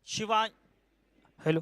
Shivan hello.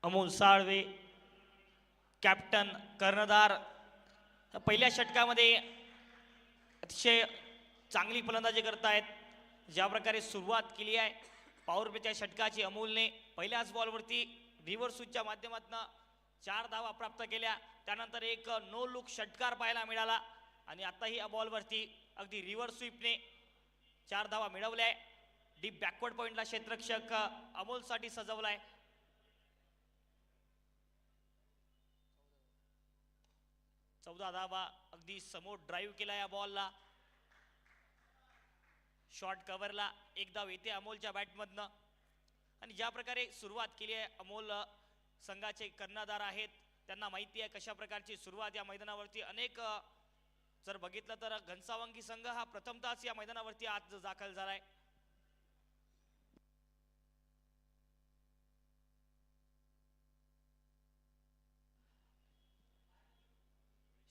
Amol Salve captain कर्णधार पहिल्या षटकामध्ये अतिशय चांगली फलंदाजी करतायत. ज्या प्रकारे सुरुवात केली आहे पॉवर प्लेच्या षटकाची अमोलने पहिल्याच बॉलवरती रिव्हर्स स्विचच्या माध्यमातून 4 धावा प्राप्त केल्या. त्यानंतर एक नो लुक षटकार पाहायला मिळाला आणि आताही या बॉलवरती अगदी रिव्हर्स स्वीपने 4 धावा मिळवल्या. डीप बॅकवर्ड पॉइंटला क्षेत्ररक्षक अमोलसाठी सजवलाय. 14 धावा अगदी समोर ड्राईव्ह केला या बॉलला. शॉर्ट कव्हरला एक धाव येते अमोलच्या बॅटमधनं. आणि ज्या प्रकारे सुरुवात केली आहे अमोल संघाचे कर्णधार आहेत त्यांना माहिती आहे कशा प्रकारची सुरुवात या मैदानावरती. अनेक जर बघितलं तर घनसावंगी संघ हा प्रथमतःच या मैदानावरती आज दाखल झालाय.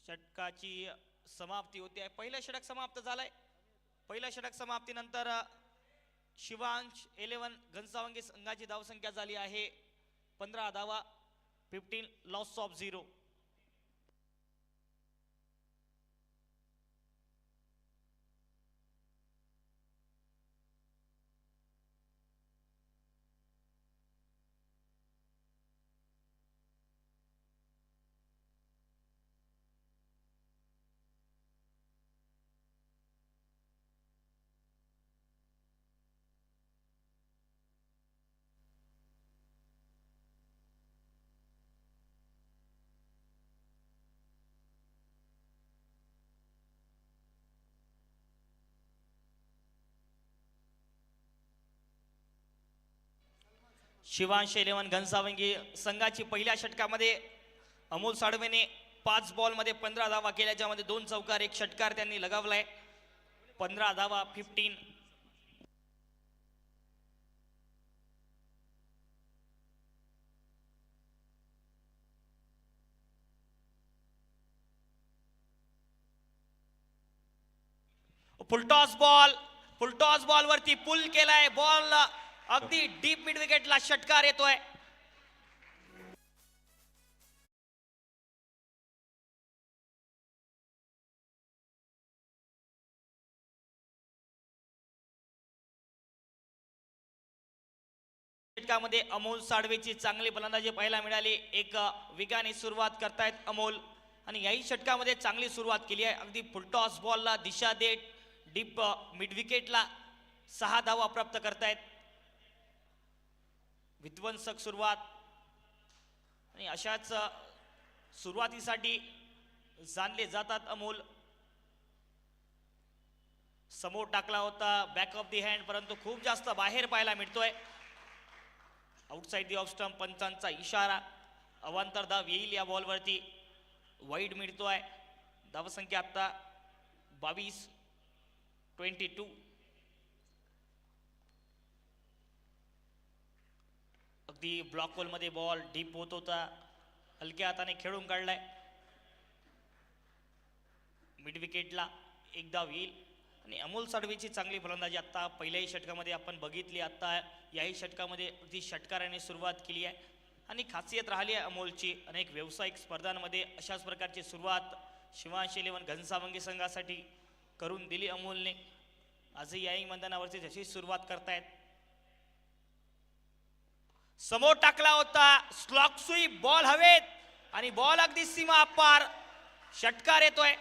षटकाची समाप्ती होते आहे. पहिलं षटक समाप्त झालंय. पहिल्या षटक समाप्तीनंतर शिवांश 11 घनसावंगी संघाची धावसंख्या झाली आहे 15 धावा, 15 लॉस ऑफ 0. शिवांश 11 घनसावंगी संघाची पहिल्या षटकामध्ये अमोल साळवेने 5 बॉलमध्ये 15 धावा केल्या, ज्यामध्ये 2 चौकार 1 षटकार त्यांनी लगावलाय. 15 धावा 15. फुलटॉस बॉल वरती पुल केलाय. बॉल अगदी डीप मिड विकेटला षटकार येतोय. षटकामध्ये अमोल साळवेची चांगली फलंदाजी पाहायला मिळाली. एक वेगाने सुरुवात करतायत अमोल आणि याही षटकामध्ये चांगली सुरुवात केली आहे. अगदी फुलटॉस बॉलला दिशा देत डीप मिड विकेटला 6 धावा प्राप्त करतायत. विध्वंसक सुरुवात आणि अशाच सुरुवातीसाठी जाणले जातात अमोल. समोर टाकला होता बॅक ऑफ दी हँड, परंतु खूप जास्त बाहेर पाहायला मिळतोय. आउटसाइड दी ऑफ स्टंप, पंचांचा इशारा. अवांतर धाव येईल या बॉलवरती. वाईड मिळतोय. धावसंख्या आता 22-22. अगदी ब्लॉक होल मध्ये बॉल डीप होत होता, हलक्या हाताने खेळून काढलाय. मिड विकेटला एक धाव येईल आणि अमोल साळवेची चांगली फलंदाजी आता पहिल्याही षटकामध्ये आपण बघितली. आता याही षटकामध्ये अगदी षटकाराने सुरुवात केली आहे आणि खासियत राहिली आहे अमोलची. अनेक व्यावसायिक स्पर्धांमध्ये अशाच प्रकारची सुरुवात शिवांश इलेव्हन घनसावंगी संघासाठी करून दिली अमोलने. आजही याही मैदानावरती जशी सुरुवात करतायत. समोर टाकला होता स्लॉक स्वीप, बॉल हवेत आणि बॉल अगदी सीमा पार. षटकार येतोय.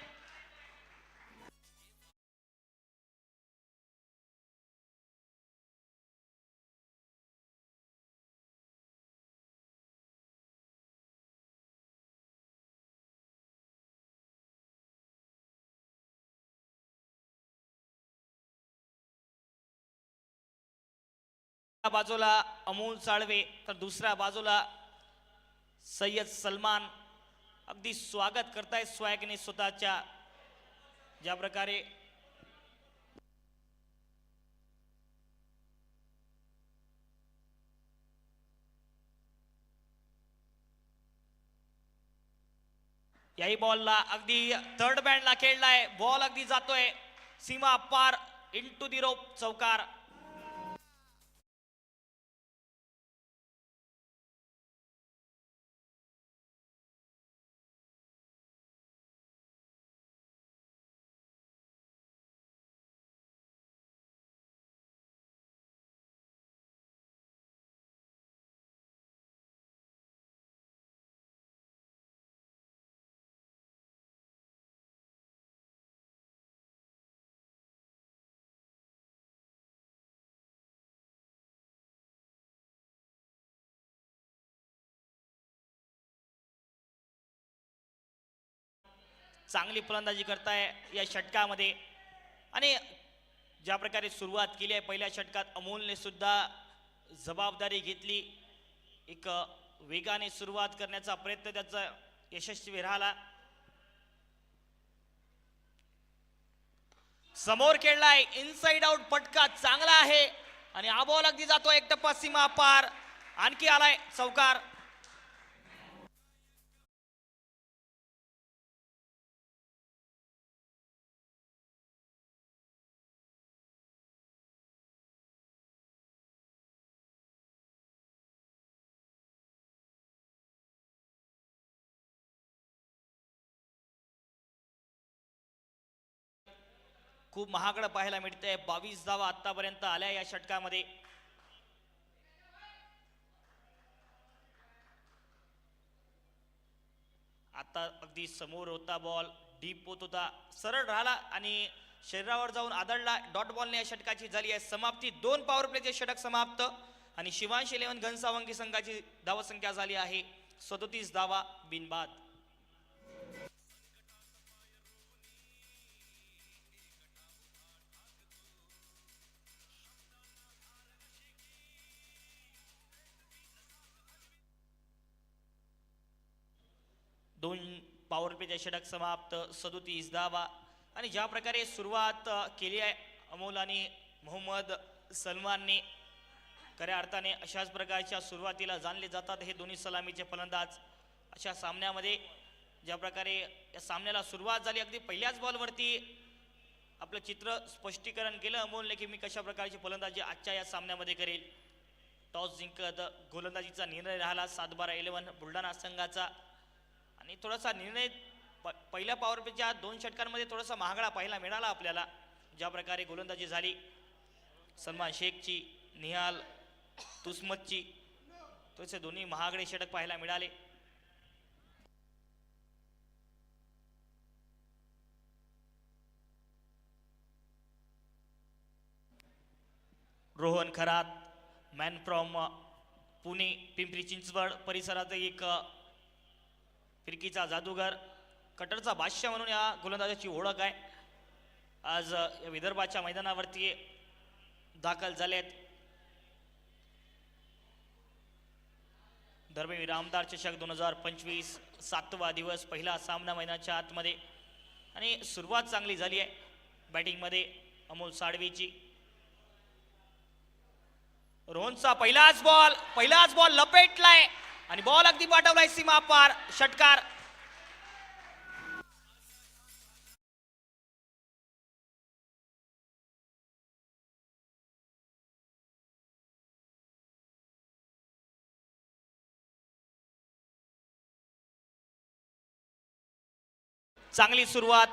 बाजूला अमोल साळवे तर दुसऱ्या बाजूला सय्यद सलमान. अगदी स्वागत करतायत स्वॅगने स्वतःच्या. ज्या प्रकारे याही बॉलला अगदी थर्ड बँडला खेळलाय. बॉल अगदी जातोय सीमा पार, इनटू दी रोप, चौकार. चांगली फलंदाजी करताय या षटकामध्ये आणि ज्या प्रकारे सुरुवात केली आहे पहिल्या षटकात अमोलने सुद्धा जबाबदारी घेतली. एक वेगाने सुरुवात करण्याचा प्रयत्न त्याचा यशस्वी राहिला. समोर खेळलाय इनसाइड आउट, फटका चांगला आहे आणि हा बॉल अगदी जातो एक टप्पा सीमा पार. आणखी आलाय चौकार. खूप महागडं पाहायला मिळतंय. 22 धावा आतापर्यंत आल्या या षटकामध्ये. आता अगदी समोर होता बॉल, डीप होत होता, सरळ राहिला आणि शरीरावर जाऊन आदळला. डॉट बॉलने या षटकाची झाली आहे समाप्ती. 2 पॉवर प्लेचे षटक समाप्त आणि शिवांश इलेव्हन घनसावंगी संघाची धावसंख्या झाली आहे 37 धावा बिनबाद. दोन पॉवर प्लेचे षटक समाप्त, 37 धावा. आणि ज्या प्रकारे सुरुवात केली आहे अमोल आणि मोहम्मद सलमानने, खऱ्या अर्थाने अशाच प्रकारच्या सुरुवातीला जाणले जातात हे दोन्ही सलामीचे फलंदाज. अशा सामन्यामध्ये ज्या प्रकारे या सामन्याला सुरुवात झाली, अगदी पहिल्याच बॉलवरती आपलं चित्र स्पष्टीकरण केलं अमोलने की मी कशा प्रकारची फलंदाजी आजच्या या सामन्यामध्ये करेल. टॉस जिंकत गोलंदाजीचा निर्णय राहिला 7-12-11 बुलढाणा संघाचा. आणि थोडासा निर्णय पहिल्या पॉवर प्लेच्या 2 षटकांमध्ये थोडासा महागडा पाहायला मिळाला आपल्याला. ज्या प्रकारे गोलंदाजी झाली सलमान शेखची, निहाल तुस्मतची, तसे दोन्ही महागडे षटक पाहायला मिळाले. रोहन खरात मॅन फ्रॉम पुणे पिंपरी चिंचवड परिसरात एक फिरकीचा जादूगार, कटरचा बादशाह म्हणून या गोलंदाजाची ओळख आहे. आज या विदर्भाच्या मैदानावरती दाखल झालेत. धर्मवीर आमदार चषक 2025 7वा दिवस, पहिला सामना मैदानाच्या आतमध्ये आणि सुरुवात चांगली झाली आहे बॅटिंगमध्ये अमोल साळवेची. रोहनचा पहिलाच बॉल लपेटलाय आणि बॉल अगदी पाठवलाय सीमा पार, षटकार. चांगली सुरुवात,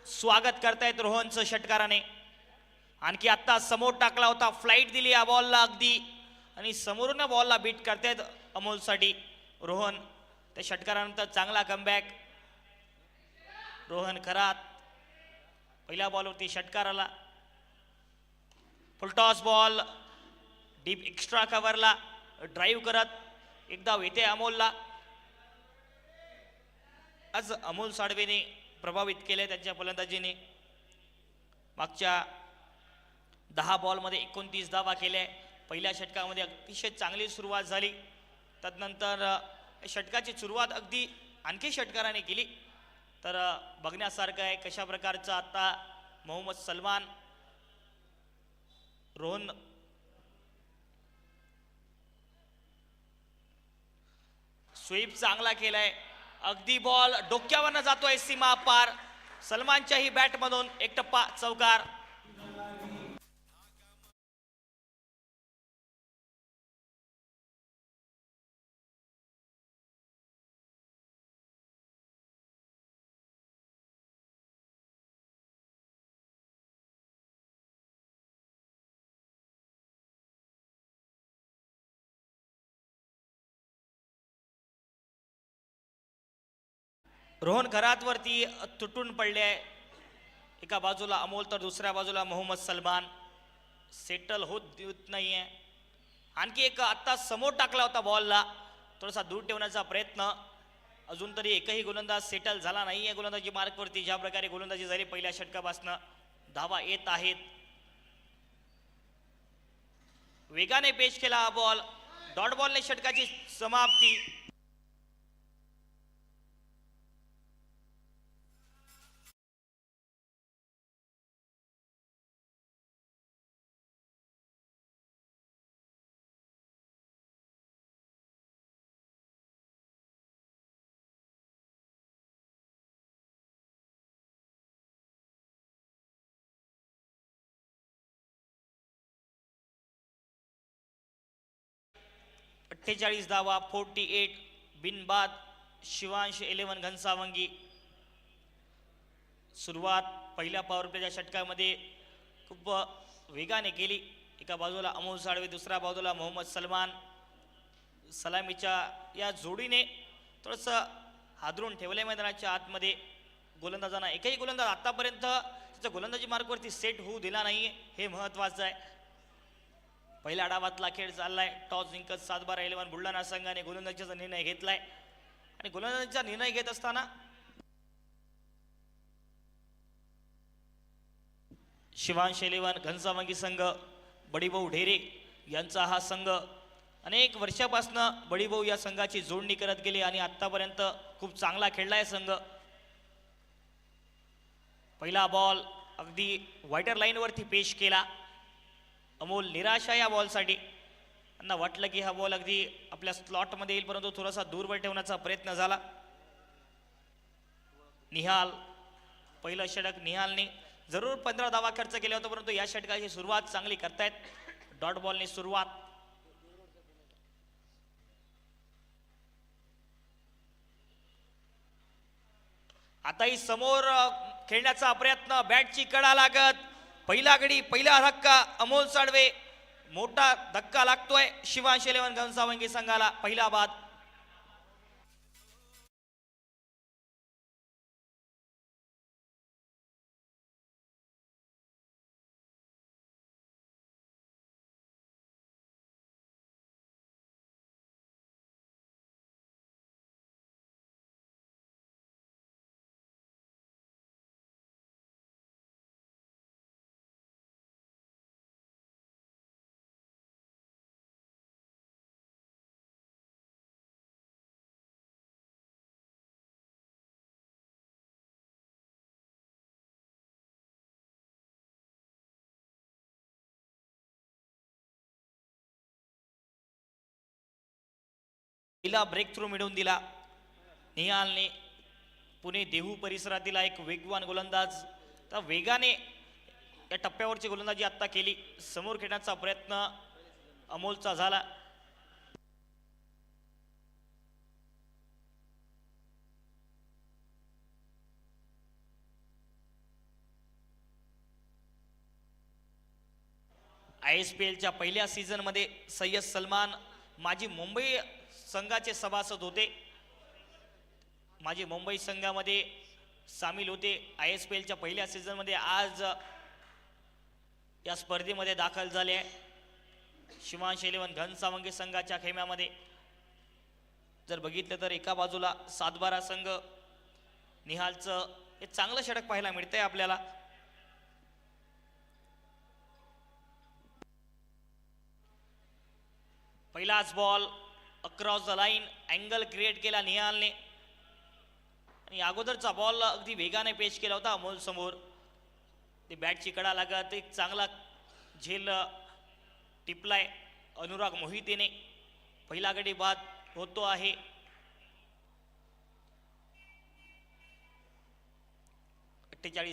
स्वागत करतायत रोहनचं षटकाराने. आणखी आता समोर टाकला होता, फ्लाईट दिली या बॉलला अगदी आणि समोरून बॉलला बीट करतायत अमोलसाठी रोहन. त्या षटकारानंतर चांगला कमबॅक. रोहन खरात पहिल्या बॉलवरती षटकार आला. फुलटॉस बॉल डीप एक्स्ट्रा कव्हरला ड्राईव्ह करत एकदा येते अमोलला. आज अमोल साळवेने प्रभावित केले त्यांच्या फलंदाजीने. मागच्या 10 बॉलमध्ये 29 धावा केल्या. पहिल्या षटकामध्ये अतिशय चांगली सुरुवात झाली. तदनंतर षटकाची सुरुवात अगदी आणखी षटकाराने केली. तर बघण्यासारखं आहे कशा प्रकारचं आता मोहम्मद सलमान रोहन स्वीप चांगला केलाय. अगदी बॉल डोक्यावरनं जातोय सीमा पार. सलमानच्याही बॅटमधून एक टप्पा चौकार. रोहन खरातवरती तुटून पडले आहे. एका बाजूला अमोल तर दुसऱ्या बाजूला मोहम्मद सलमान. सेटल होत नाहीये. आणखी एक आत्ता समोर टाकला होता बॉलला, थोडासा दूर ठेवण्याचा प्रयत्न. अजून तरी एकही गोलंदाज सेटल झाला नाहीये गोलंदाजी मार्कवरती. ज्या प्रकारे गोलंदाजी झाली पहिल्या षटकापासून धावा येत आहेत. वेगाने पेश केला हा बॉल. डॉट बॉलने षटकाची समाप्ती. अठ्ठेचाळीस धावा 48 बिनबाद. शिवांश 11 घनसावंगी. सुरुवात पहिल्या पॉवर प्लेच्या षटकामध्ये खूप वेगाने केली. एका बाजूला अमोल साळवे, दुसऱ्या बाजूला मोहम्मद सलमान. सलामीच्या या जोडीने थोडंसं हादरून ठेवलंय मैदानाच्या आतमध्ये. गोलंदाजांना एकही गोलंदाज आतापर्यंत त्याच्या गोलंदाजी मार्कवरती सेट होऊ दिला नाही, हे महत्त्वाचं आहे. पहिल्या डावातला खेळ चाललाय. टॉस जिंकत 7-12 बुलढाणा संघाने गोलंदाजीचा निर्णय घेतलाय आणि गोलंदाजीचा निर्णय घेत असताना शिवांश 11 घनसावंगी संघ, बडीभाऊ ढेरे यांचा हा संघ अनेक वर्षापासून बडीभाऊ या संघाची जोडणी करत गेले आणि आतापर्यंत खूप चांगला खेळलाय संघ. पहिला बॉल अगदी व्हायटर लाईनवरती पेश केला. अमोल निराशा या बॉलसाठी. त्यांना वाटलं की हा बॉल अगदी आपल्या स्लॉटमध्ये येईल, परंतु थोडासा दूरवर ठेवण्याचा प्रयत्न झाला. निहाल पहिलं षटक निहालने जरूर 15 धावा खर्च केला होता, परंतु या षटकाची सुरुवात चांगली करतायत. डॉट बॉलने सुरुवात. आताही समोर खेळण्याचा प्रयत्न. बॅटची कडा लागत. पहिला गडी, पहिला धक्का. अमोल साळवे मोठा धक्का लागतोय शिवांश इलेव्हन घनसावंगी संघाला. पहिला बाद. पहिला ब्रेक थ्रू मिळवून दिला निहालने. पुणे देहू परिसरातील एक वेगवान गोलंदाज. तर वेगाने या टप्प्यावरची गोलंदाजी आत्ता केली. समोर खेळण्याचा प्रयत्न अमोलचा झाला. ISPLच्या पहिल्या सीझनमध्ये सय्यद सलमान माजी मुंबई संघाचे सभासद होते. माझे मुंबई संघामध्ये सामील होते ISPLच्या पहिल्या सीझनमध्ये. आज या स्पर्धेमध्ये दाखल झाले आहे. शिवांश इलेव्हन घनसावंगी संघाच्या खेम्यामध्ये जर बघितलं तर एका बाजूला सातबारा संघ. निहालचं हे चांगलं षटक पाहायला मिळतंय आपल्याला. पहिलाच ball across the line. Angle create केला निहालने आणि अगोदरचा बॉल अगदी वेगाने पेश केला होता अमोल समोर. ते बॅटची कडा लागत एक चांगला झेल टिपलाय अनुराग मोहितेने. पहिला गडी बाद होतो आहे.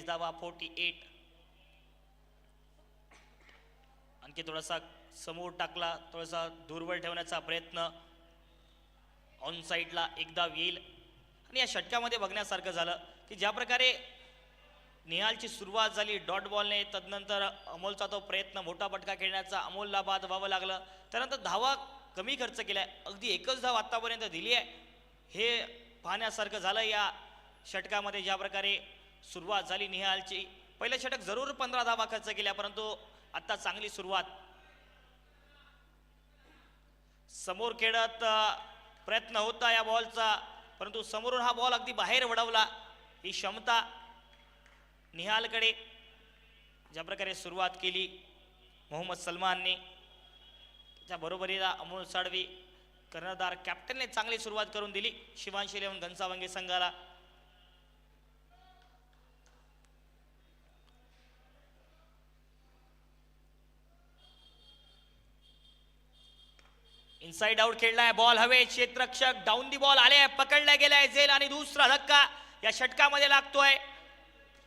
धावा 48. आणखी थोडासा समोर टाकला, थोडासा दूरवर ठेवण्याचा प्रयत्न. ऑन साईडला एकदा येईल. आणि या षटकामध्ये बघण्यासारखं झालं की ज्या प्रकारे निहालची सुरुवात झाली डॉट बॉलने, तदनंतर अमोलचा तो प्रयत्न मोठा फटका खेळण्याचा, अमोलला बाद व्हावं लागलं. त्यानंतर धावा कमी खर्च केलाय. अगदी एकच धाव आतापर्यंत दिली आहे. हे पाहण्यासारखं झालं या षटकामध्ये. ज्या प्रकारे सुरुवात झाली निहालची. पहिलं षटक जरूर 15 धावा खर्च केल्या, परंतु आता चांगली सुरुवात. समोर खेळत प्रयत्न होता या बॉलचा, परंतु समोरून हा बॉल अगदी बाहेर वळवला. ही क्षमता निहालकडे. ज्या प्रकारे सुरुवात केली मोहम्मद सलमानने, त्या बरोबरीला अमोल साळवी कर्णधार कॅप्टनने चांगली सुरुवात करून दिली शिवांश इलेव्हन घनसावंगी संघाला. इनसाइड आउट खेळलाय बॉल. हवे क्षेत्ररक्षक डाऊन दी बॉल आले, पकडला गेलाय झेल आणि दुसरा धक्का या षटकामध्ये लागतोय.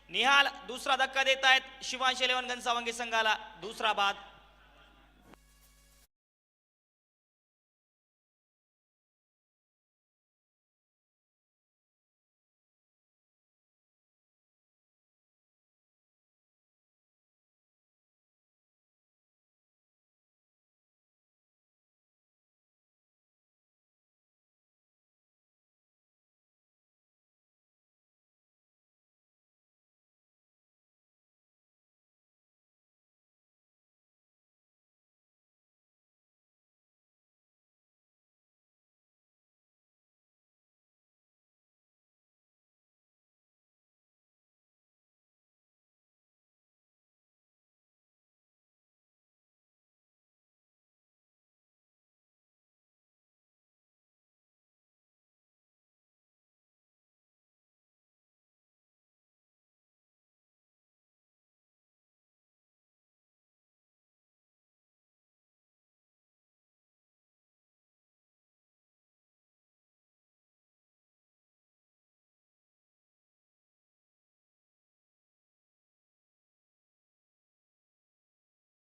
निहाल दुसरा धक्का देत आहेत शिवांश इलेव्हन घनसावंगी संघाला. दुसरा बाद.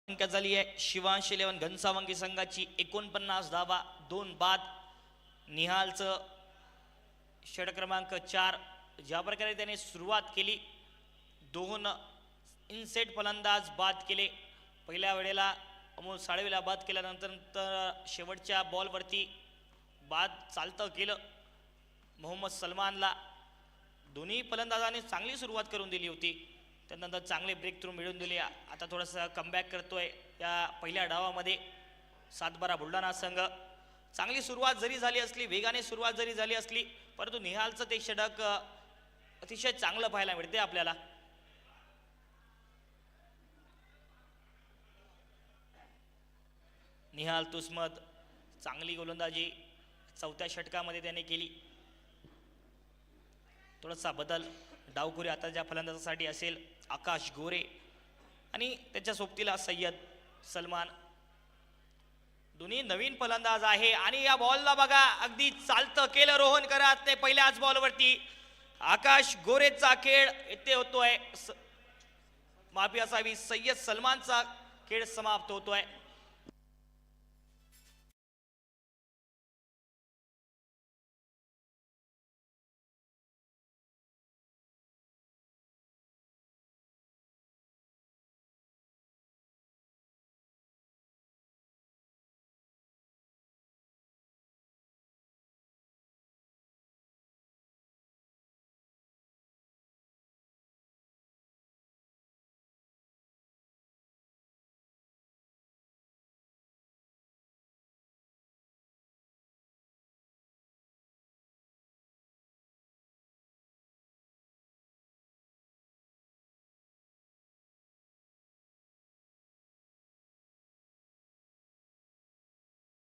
झाली आहे शिवांश इलेव्हन घनसावंगी संघाची 49 धावा, 2 बाद. निहालचं षटक क्रमांक 4. ज्या प्रकारे त्याने सुरुवात केली, 2 इनसेट फलंदाज बाद केले. पहिल्या वेळेला अमोल साळवेला बाद केल्यानंतर शेवटच्या बॉलवरती बाद चालतं केलं मोहम्मद सलमानला. दोन्ही फलंदाजांनी चांगली सुरुवात करून दिली होती, त्यानंतर चांगले ब्रेक थ्रू मिळवून दिले. आता थोडंसं कमबॅक करतोय या पहिल्या डावामध्ये सातबारा बुलढाणा संघ. चांगली सुरुवात जरी झाली असली, वेगाने सुरुवात जरी झाली असली, परंतु निहालचं ते षटक अतिशय चांगलं पाहायला मिळते आपल्याला. निहाल तुस्मद चांगली गोलंदाजी चौथ्या षटकामध्ये त्याने केली. थोडासा बदल डावखुरी आता ज्या फलंदाजासाठी असेल आकाश गोरे आणि त्याच्या सोबतीला सय्यद सलमान, दोन्ही नवीन फलंदाज आहे. आणि या बॉलला बघा अगदी चालतं केलं रोहन करात ते पहिल्याच बॉलवरती. आकाश गोरेचा खेळ येथे होतोय, माफी असावी, सय्यद सलमानचा खेळ समाप्त होतोय.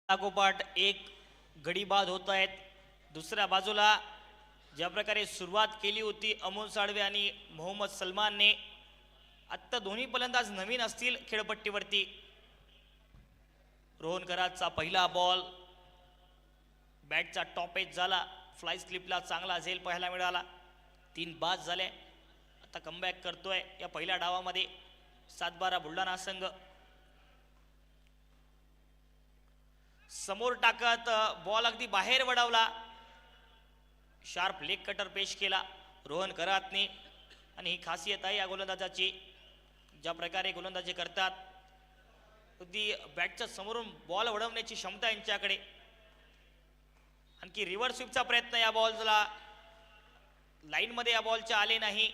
लागोपाठ एक गडी बाद होत आहेत. दुसऱ्या बाजूला ज्या प्रकारे सुरुवात केली होती अमोल साळवे आणि मोहम्मद सलमानने, आत्ता दोन्ही फलंदाज नवीन असतील खेळपट्टीवरती. रोहन कराडचा पहिला बॉल बॅटचा टॉप एज झाला, फ्लाय स्लिपला चांगला झेल पाहायला मिळाला, 3 बाद झाले. आता कमबॅक करतोय या पहिल्या डावामध्ये सातबारा बुलढाणा संघ. समोर टाकत बॉल अगदी बाहेर वळवला, शार्प लेग कटर पेश केला रोहन करातने. आणि ही खासियत आहे या गोलंदाजाची, ज्या प्रकारे गोलंदाजी करतात, अगदी बॅटच्या समोरून बॉल वळवण्याची क्षमता यांच्याकडे. आणखी रिव्हर्स स्वीपचा प्रयत्न या बॉलला लाईनमध्ये या बॉलच्या आले नाही.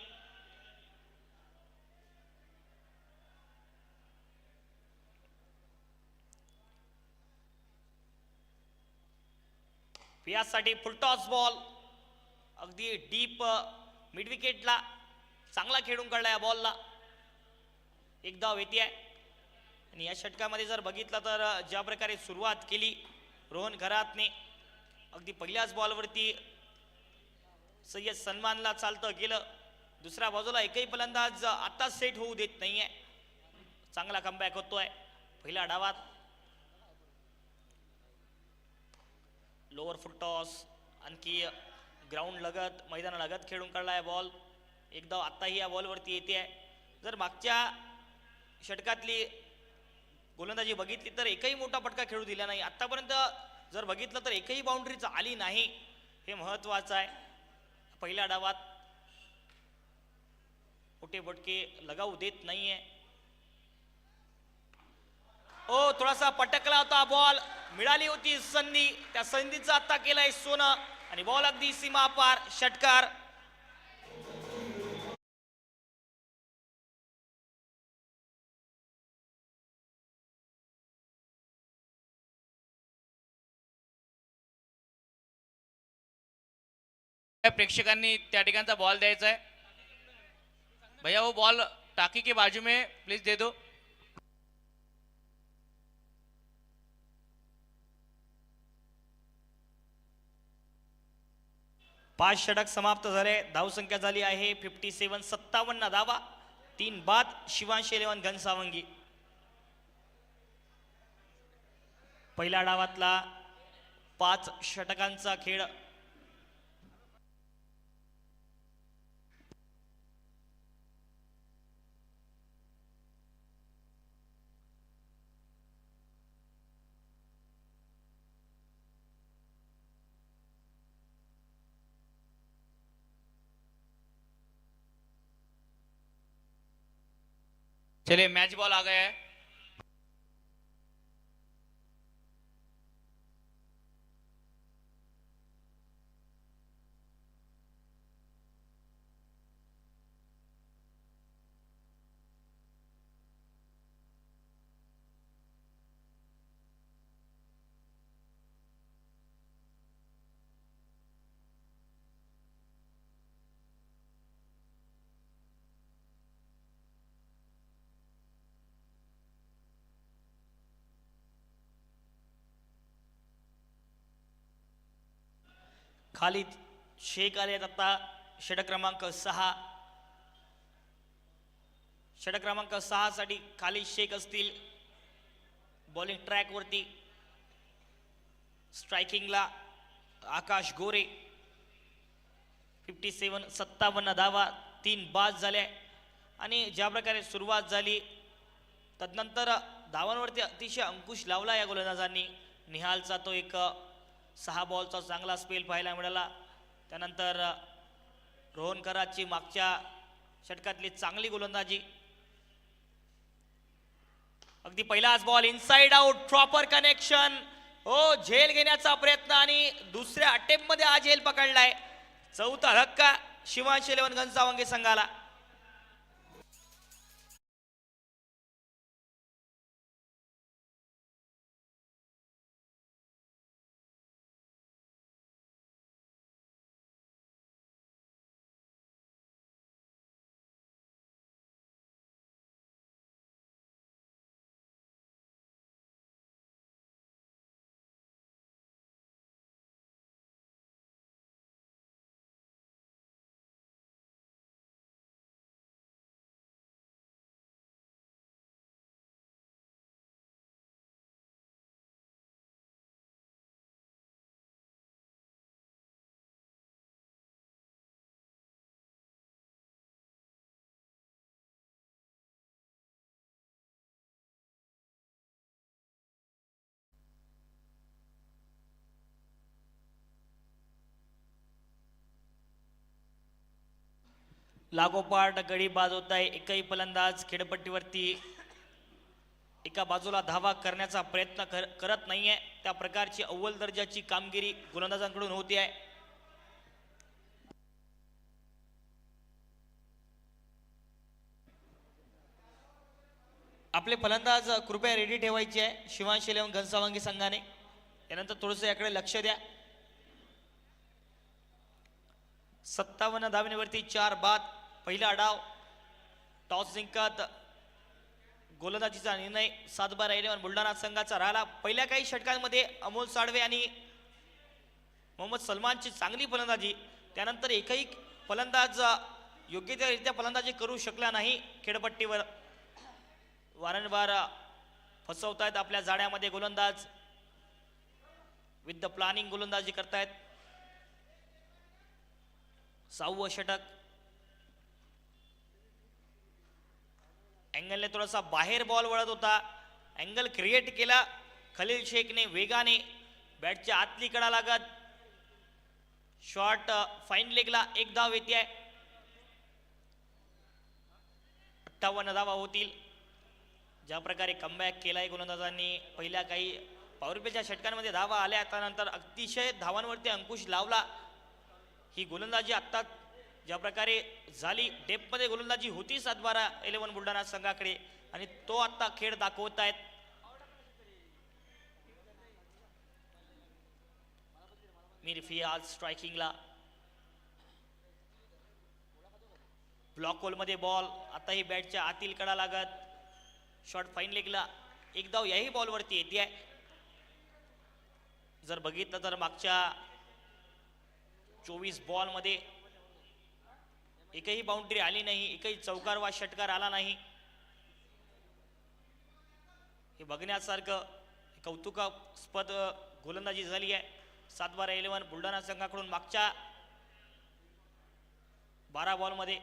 यासाठी फुलटॉस बॉल अगदी डीप मिड विकेटला चांगला खेळून काढला या बॉलला. एक धाव येते आहे. आणि या षटकामध्ये जर बघितलं तर ज्या प्रकारे सुरुवात केली रोहन खरातने, अगदी पहिल्याच बॉलवरती सय्यद सलमानला चालतं गेलं. दुसऱ्या बाजूला एकही फलंदाज आता सेट होऊ देत नाहीये. चांगला कमबॅक होतोय पहिल्या डावात. लोअर फुटटॉस आणखी ग्राउंड लगत मैदाना लगत खेळून काढला आहे बॉल. एक धाव आत्ताही या बॉलवरती येते आहे. जर मागच्या षटकातली गोलंदाजी बघितली तर एकही मोठा फटका खेळू दिला नाही. आतापर्यंत जर बघितलं तर एकही बाउंड्रीच आली नाही, हे महत्वाचं आहे. पहिल्या डावात मोठे फटके लगावू देत नाहीये. ओ थोडासा पटकला होता बॉल, मिळाली होती संधी, त्या संधीचा आता केलाय सोनं आणि बॉल अगदी सीमा पार, षटकार. प्रेक्षकांनी त्या ठिकाणचा बॉल द्यायचा आहे. भैया वो बॉल टाकी के बाजू में प्लीज दे दो. पाच षटक समाप्त झाले. धावसंख्या झाली आहे 57. 57 धावा, 3 बाद. शिवांश 11 घनसावंगी. पहिल्या डावातला 5 षटकांचा खेळ. चलिए मैच बॉल आ गया है. खालिद शेख आले आहेत आता षटक क्रमांक 6. षटक क्रमांक 6 साठी खालिद शेख असतील बॉलिंग ट्रॅक वरती. स्ट्रायकिंगला आकाश गोरे 57 धावा 3 बाद झाल्या. आणि ज्या प्रकारे सुरुवात झाली तदनंतर धावांवरती अतिशय अंकुश लावला या गोलंदाजांनी. निहालचा तो एक 6 बॉलचा चांगला स्पेल पाहायला मिळाला. त्यानंतर रोहन कराची मागच्या षटकातली चांगली गोलंदाजी. अगदी पहिलाच ball inside out proper connection. हो झेल घेण्याचा प्रयत्न आणि दुसऱ्या अटेम्प्ट मध्ये हा झेल पकडलाय. चौथा धक्का शिवांश इलेव्हन घनसावंगी संघाला. लागोपाठ गडी बाद होत आहे. एकही फलंदाज खेळपट्टीवरती एका बाजूला धावा करण्याचा प्रयत्न करत नाहीये. त्या प्रकारची अव्वल दर्जाची कामगिरी गोलंदाजांकडून होती आहे. आपले फलंदाज कृपया रेडी ठेवायचे आहे शिवांश इलेव्हन घनसावंगी संघाने. त्यानंतर थोडंसं याकडे लक्ष द्या. 57 धावण्यावरती 4 बाद. पहिला डाव टॉस जिंकत गोलंदाजीचा निर्णय 7-12 इलेव्हन बुलढाणा संघाचा राहिला. पहिल्या काही षटकांमध्ये अमोल साळवे आणि मोहम्मद सलमानची चांगली फलंदाजी. त्यानंतर एकही फलंदाज योग्यरित्या फलंदाजी करू शकला नाही. खेळपट्टीवर वारंवार फसवतायत आपल्या जाळ्यामध्ये गोलंदाज. विथ द प्लॅनिंग गोलंदाजी करतायत. 6वं षटक. अँगलने थोडासा बाहेर बॉल वळत होता. अँगल क्रिएट केला खलील शेखने वेगाने. बॅटच्या आतली कडा लागत शॉट फाईन लेगला 1 धाव येते. 58 धावा होतील. ज्या प्रकारे कमबॅक केलाय गोलंदाजांनी पहिल्या काही पॉवरप्लेच्या षटकांमध्ये धावा आल्या त्यानंतर अतिशय धावांवरती अंकुश लावला. ही गोलंदाजी आत्ता ज्या प्रकारे झाली डेपमध्ये गोलंदाजी होती 7-12 इलेव्हन बुलढाणा संघाकडे आणि तो आता खेळ दाखवत आहेत. मिरफी आज स्ट्रायकिंगला. ब्लॉक होल मध्ये बॉल. आता ही बॅटच्या आतील कडा लागत शॉट फाईन लेगला 1 धाव याही बॉलवरती येते. जर बघितलं तर मागच्या 24 बॉल मध्ये एकही बाउंड्री आली नाही. एकही चौकार वा षटकार आला नाही. हे बघण्यासारखं कौतुकास्पद गोलंदाजी झाली आहे 7-12 इलेव्हन बुलढाणा संघाकडून मागच्या 12 बॉल मध्ये.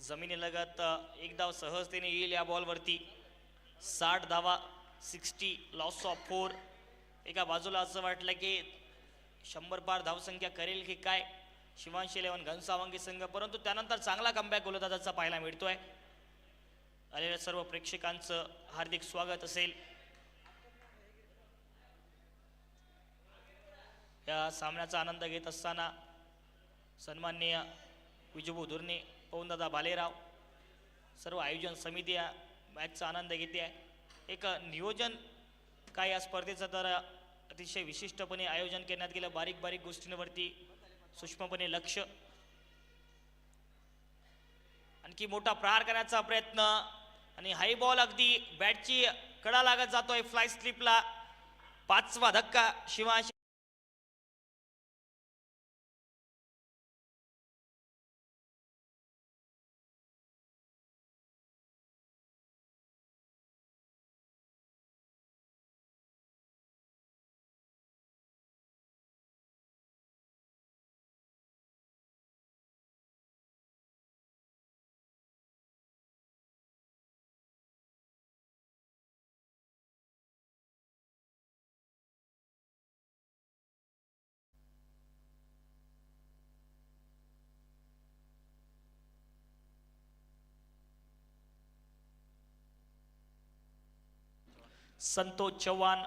जमिनीलगत 1 धाव सहजतेने येईल या बॉलवरती. 60 धावा 60 लॉस ऑफ 4. एका बाजूला असं वाटलं की 100 पार धावसंख्या करेल की काय शिवांश इलेव्हन घनसावंगी संघ, परंतु त्यानंतर चांगला कमबॅक गोलंदाजाचा पाहायला मिळतोय. आलेल्या सर्व प्रेक्षकांचं हार्दिक स्वागत असेल. या सामन्याचा आनंद घेत असताना सन्माननीय विजूभाऊ धुर्णे, पवनदादा भालेराव, सर्व आयोजन समिती या मॅचचा आनंद घेते आहे. एक नियोजन काय या स्पर्धेचं तर अतिशय विशिष्टपणे आयोजन करण्यात गेलं. बारीक बारीक गोष्टींवरती सूक्ष्मपणे लक्ष आणखी मोठा प्रहार करण्याचा प्रयत्न आणि हाय बॉल अगदी बॅटची कडा लागत जातोय फ्लाय स्लिपला. 5वा धक्का शिवांश. संतोष चव्हाण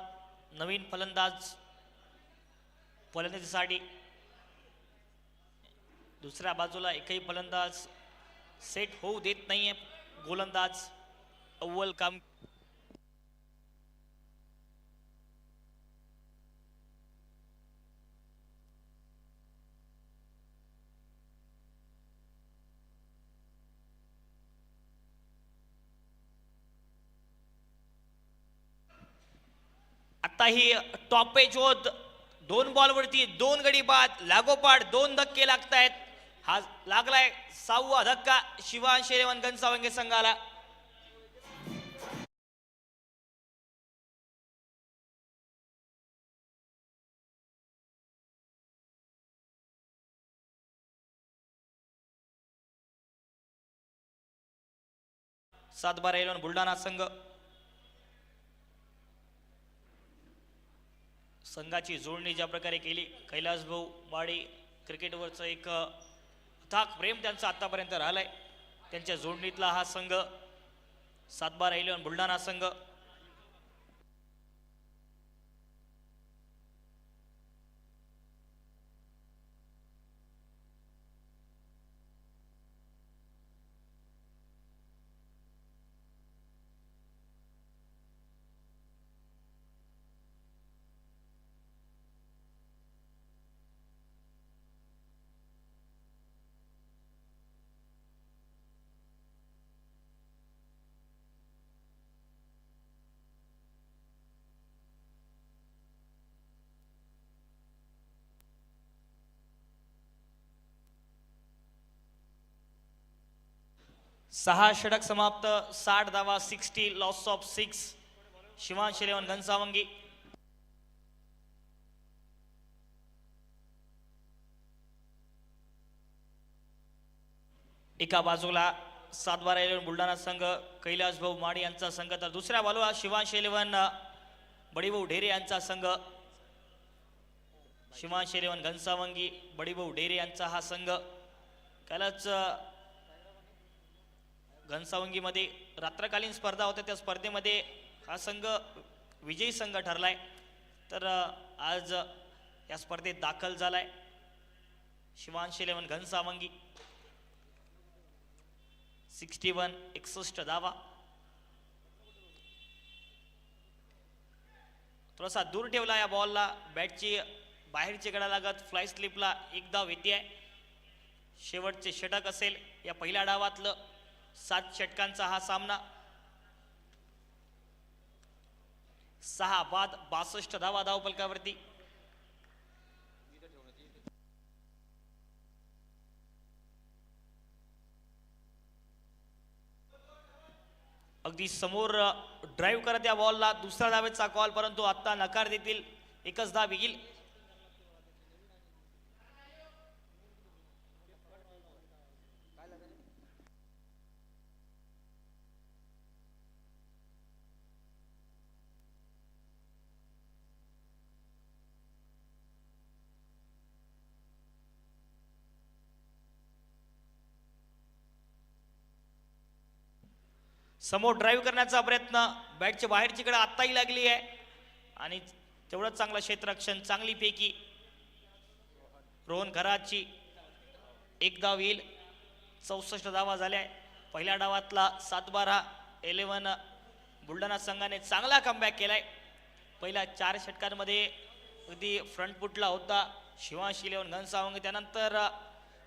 नवीन फलंदाजीसाठी. दुसऱ्या बाजूला एकही फलंदाज सेट होऊ देत नाहीये गोलंदाज. अव्वल काम. आता ही टॉप एज होत 2 बॉलवरती 2 गडी बाद लागोपाठ 2 धक्के लागतायत. हा लागलाय 6वा धक्का शिवांश इलेव्हन घनसावंगी संघाला. सातबारा इलेव्हन बुलढाणा संघाची जोडणी ज्या प्रकारे केली कैलास भाऊ माडी क्रिकेटवरचं एक अथाक प्रेम त्यांचं आतापर्यंत राहिलंय. त्यांच्या जोडणीतला हा संघ सातबारा इलेव्हन बुलढाणा संघ. सहा षटक समाप्त 60 धावा 60 loss of 6 Shivansh eleven Ghansawangi. एका बाजूला सातबारा इलेव्हन बुलढाणा संघ कैलास भाऊ माडी यांचा संघ, तर दुसऱ्या बाजूला शिवांश इलेव्हन बडीभाऊ ढेरे यांचा संघ. शिवांश इलेव्हन घनसावंगी बडीभाऊ ढेरे यांचा हा संघ. कैलास घनसावंगीमध्ये रात्रकालीन स्पर्धा होत्या, त्या स्पर्धेमध्ये हा संघ विजयी संघ ठरलाय. तर आज या स्पर्धेत दाखल झालाय शिवांश इलेव्हन घनसावंगी. 61 धावा. थोडासा दूर ठेवला या बॉलला, बॅटची बाहेरची कडा लागत फ्लाय स्लिपला 1 धाव येते. शेवटचे षटक असेल या पहिल्या डावातलं. 7 षटकांचा हा सामना. 6 बाद 62 धावा धावफलकावरती. अगदी समोर ड्राईव्ह करत या बॉलला दुसऱ्या धावेचा कॉल, परंतु आता नकार देतील. 1च धाव येईल. समोर ड्राईव्ह करण्याचा प्रयत्न, बॅटच्या बाहेरची कडे आत्ताही लागली आहे आणि तेवढंच चांगलं क्षेत्ररक्षण, चांगली फेकी रोहन खराची. 1 धाव येईल. 64 धावा झाल्या. पहिल्या डावातला सातबारा इलेव्हन बुलढाणा संघाने चांगला कमबॅक केलाय. पहिल्या 4 षटकांमध्ये अगदी फ्रंट फुटला होता शिवांश इलेव्हन घनसावंगी. त्यानंतर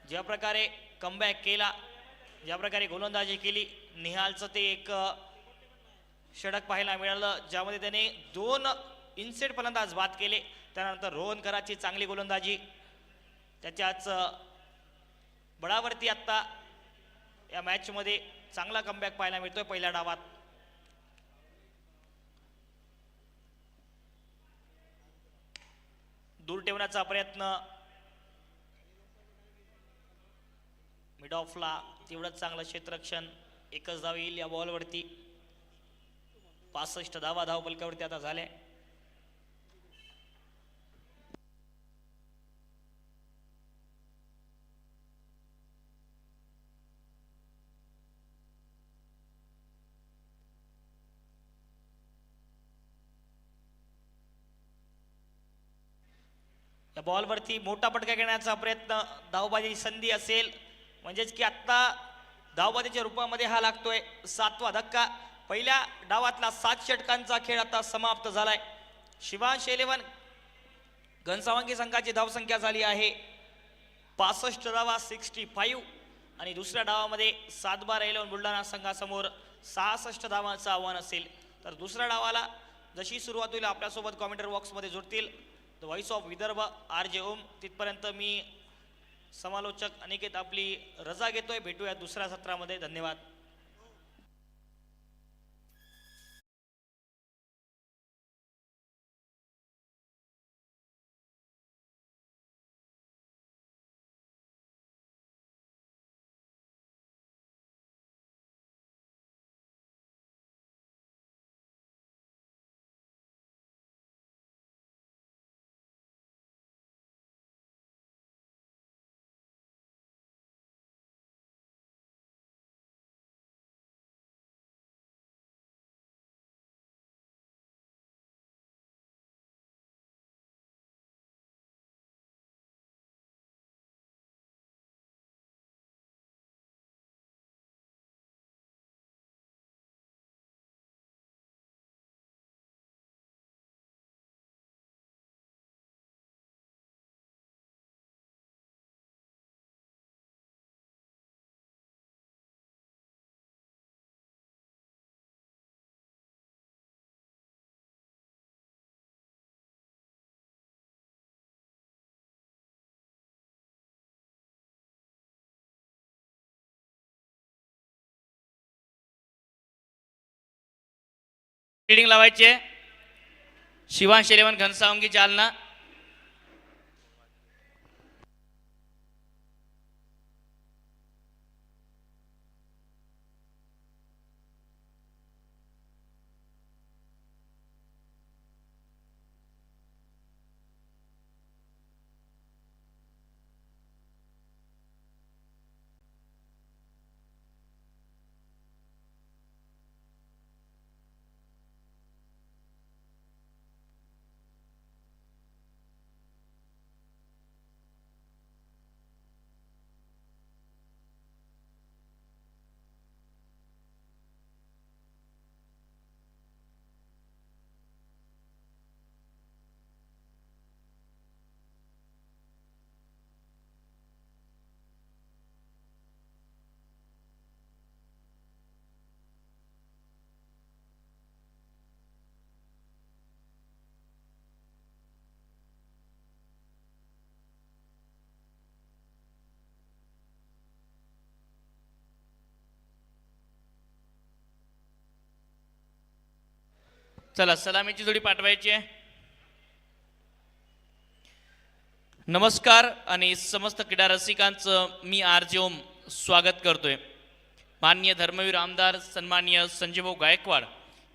ज्या प्रकारे कमबॅक केला ज्या प्रकारे गोलंदाजी केली निहालचं ते एक षटक पाहायला मिळालं, ज्यामध्ये त्याने 2 इनसेट फलंदाज बाद केले. त्यानंतर रोहन कराची चांगली गोलंदाजी, त्याच्याच बळावरती आत्ता या मॅचमध्ये चांगला कमबॅक पाहायला मिळतोय पहिल्या डावात. दूर ठेवण्याचा प्रयत्न मिड ऑफला, तेवढंच चांगलं क्षेत्ररक्षण. एकच धाव येईल या बॉलवरती. 65 धावा धावफलकावरती आता झाल्या. या बॉलवरती मोठा फटका घेण्याचा प्रयत्न, धावबाजी संधी असेल, म्हणजेच की आत्ता धावबाजीच्या रूपामध्ये हा लागतोय 7वा धक्का. पहिल्या डावातला 7 षटकांचा खेळ आता समाप्त झालाय. शिवांश 11 घनसावंगी संघाची धावसंख्या झाली आहे 65 धावा 65, आणि दुसऱ्या डावामध्ये 7 बार 11 बुलढाणा संघासमोर 66 धावांचं आव्हान असेल. तर दुसऱ्या डावाला जशी सुरुवात होईल आपल्यासोबत कॉमेंटर बॉक्समध्ये जुळतील the voice of Vidarbha RJ ओम. तिथपर्यंत मी समालोचक अनिकेत आपली रजा घेतोय. भेटूया दुसऱ्या सत्रामध्ये. धन्यवाद. फिल्डिंग लावायची आहे. शिवांश 11 घनसावंगी जालना. चला सलामीची जोडी पाठवायची आहे. नमस्कार आणि समस्त क्रीडा रसिकांचं मी RJ ओम स्वागत करतोय. माननीय धर्मवीर आमदार सन्माननीय संजयभाऊ गायकवाड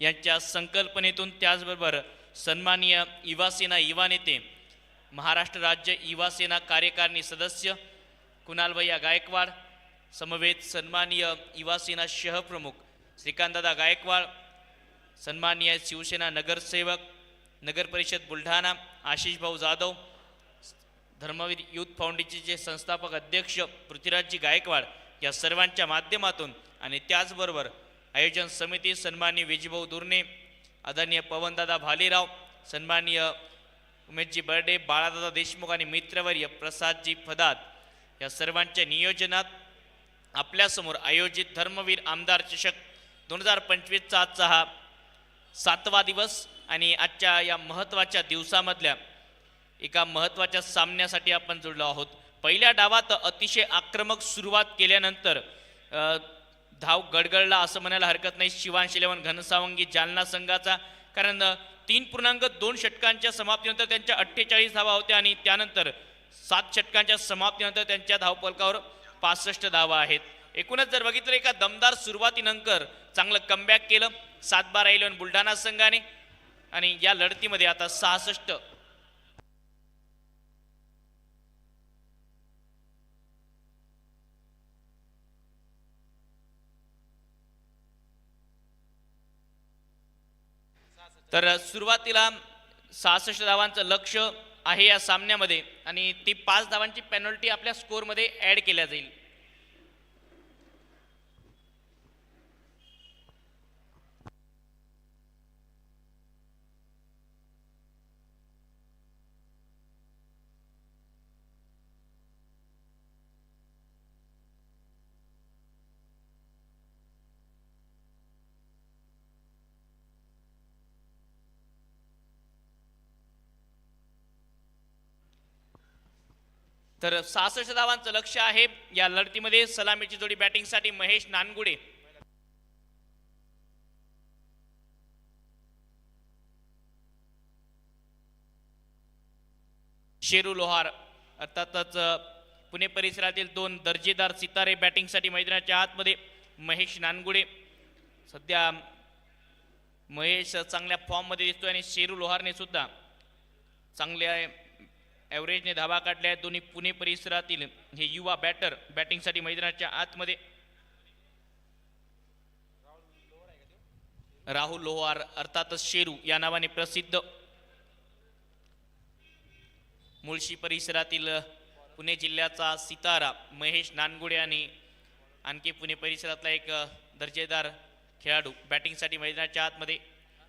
यांच्या संकल्पनेतून, त्याचबरोबर सन्माननीय युवासेना युवा नेते, महाराष्ट्र राज्य युवासेना कार्यकारिणी सदस्य कुणालभैया गायकवाड, समवेत सन्माननीय युवासेना शहप्रमुख श्रीकांतदादा गायकवाड, सन्माननीय शिवसेना नगरसेवक नगर परिषद बुलढाणा आशिष भाऊ जाधव, धर्मवीर युथ फाउंडेशनचे संस्थापक अध्यक्ष पृथ्वीराजजी गायकवाड या सर्वांच्या माध्यमातून, आणि त्याचबरोबर आयोजन समिती सन्माननीय विजयभाऊ दुर्ने, आदरणीय पवनदादा भालेराव, सन्माननीय उमेशजी बर्डे, बाळादादा देशमुख आणि मित्रवर्य प्रसादजी फदाद या सर्वांच्या नियोजनात आपल्यासमोर आयोजित धर्मवीर आमदार चषक 2025चा आजचा हा 7वा दिवस आणि आजच्या या महत्त्वाच्या दिवसामधल्या एका महत्त्वाच्या सामन्यासाठी आपण जोडलो आहोत. पहिल्या डावात अतिशय आक्रमक सुरुवात केल्यानंतर धाव गडगडला असं म्हणायला हरकत नाही शिवांश इलेव्हन घनसावंगी जालना संघाचा, कारण 3.2 षटकांच्या समाप्तीनंतर त्यांच्या 48 धावा होत्या आणि त्यानंतर 7 षटकांच्या समाप्तीनंतर त्यांच्या धावफलकावर 65 धावा आहेत. एकूणच जर बघितलं एका दमदार सुरुवातीनंतर चांगलं कमबॅक केलं 7-12 इलेव्हन बुलढाणा संघाने आणि या लढतीमध्ये आता 66 तर सुरुवातीला 66 धावांचं लक्ष आहे या सामन्यामध्ये आणि ती 5 धावांची पेनल्टी आपल्या स्कोअरमध्ये ऍड केल्या जाईल. तर 66 धावांचं लक्ष आहे या लढतीमध्ये. सलामीची जोडी बॅटिंगसाठी महेश नानगुडे, शेरू लोहार अर्थातच पुणे परिसरातील 2 दर्जेदार सितारे बॅटिंगसाठी मैदानाच्या आतमध्ये. महेश नानगुडे सध्या महेश चांगल्या फॉर्ममध्ये दिसतोय आणि शेरू लोहारने सुद्धा चांगल्या ॲव्हरेजने धावा काढल्या आहेत. दोन्ही पुणे परिसरातील हे युवा बॅटर बॅटिंगसाठी मैदानाच्या आतमध्ये. राहुल लोहार अर्थातच शेरू या नावाने प्रसिद्ध मुळशी परिसरातील पुणे जिल्ह्याचा सितारा महेश नानगुडे आणि आणखी पुणे परिसरातला एक दर्जेदार खेळाडू बॅटिंगसाठी मैदानाच्या आतमध्ये.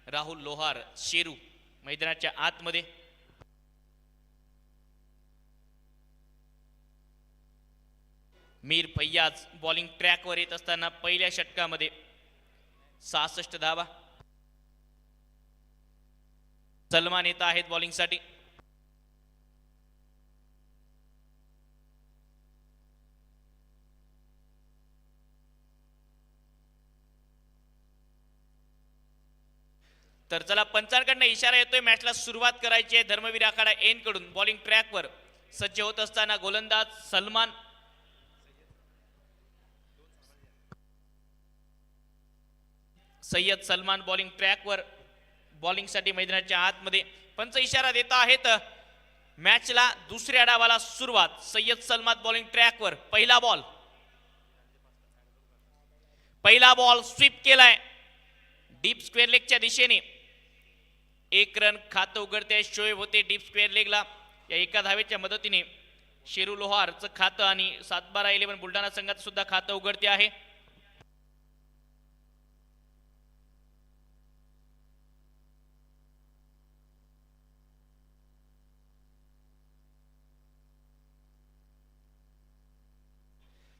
राहुल लोहार शेरू मैदानाच्या आतमध्ये. मीर फैयाज बॉलिंग ट्रॅकवर येत असताना पहिल्या षटकामध्ये 66 धावा. सलमान येत आहेत बॉलिंगसाठी. तर चला पंचांकडनं इशारा येतोय मॅचला सुरुवात करायची आहे. धर्मवीर आखाडा एन कडून बॉलिंग ट्रॅकवर सज्ज होत असताना गोलंदाज सलमान, सय्यद सलमान बॉलिंग ट्रॅकवर बॉलिंगसाठी मैदानाच्या आतमध्ये. पंच इशारा देत आहेत मॅचला दुसऱ्या डावाला सुरुवात. सय्यद सलमान बॉलिंग ट्रॅकवर. पहिला बॉल स्वीप केलाय डीप स्क्वेअर लेगच्या दिशेने. 1 रन खातं उघडते शोएब होते डीप स्क्वेअर लेगला. या एका धावेच्या मदतीने शेरू लोहारचं खातं आणि 7-12 इलेव्हन बुलढाणा संघाचं सुद्धा खातं उघडते आहे.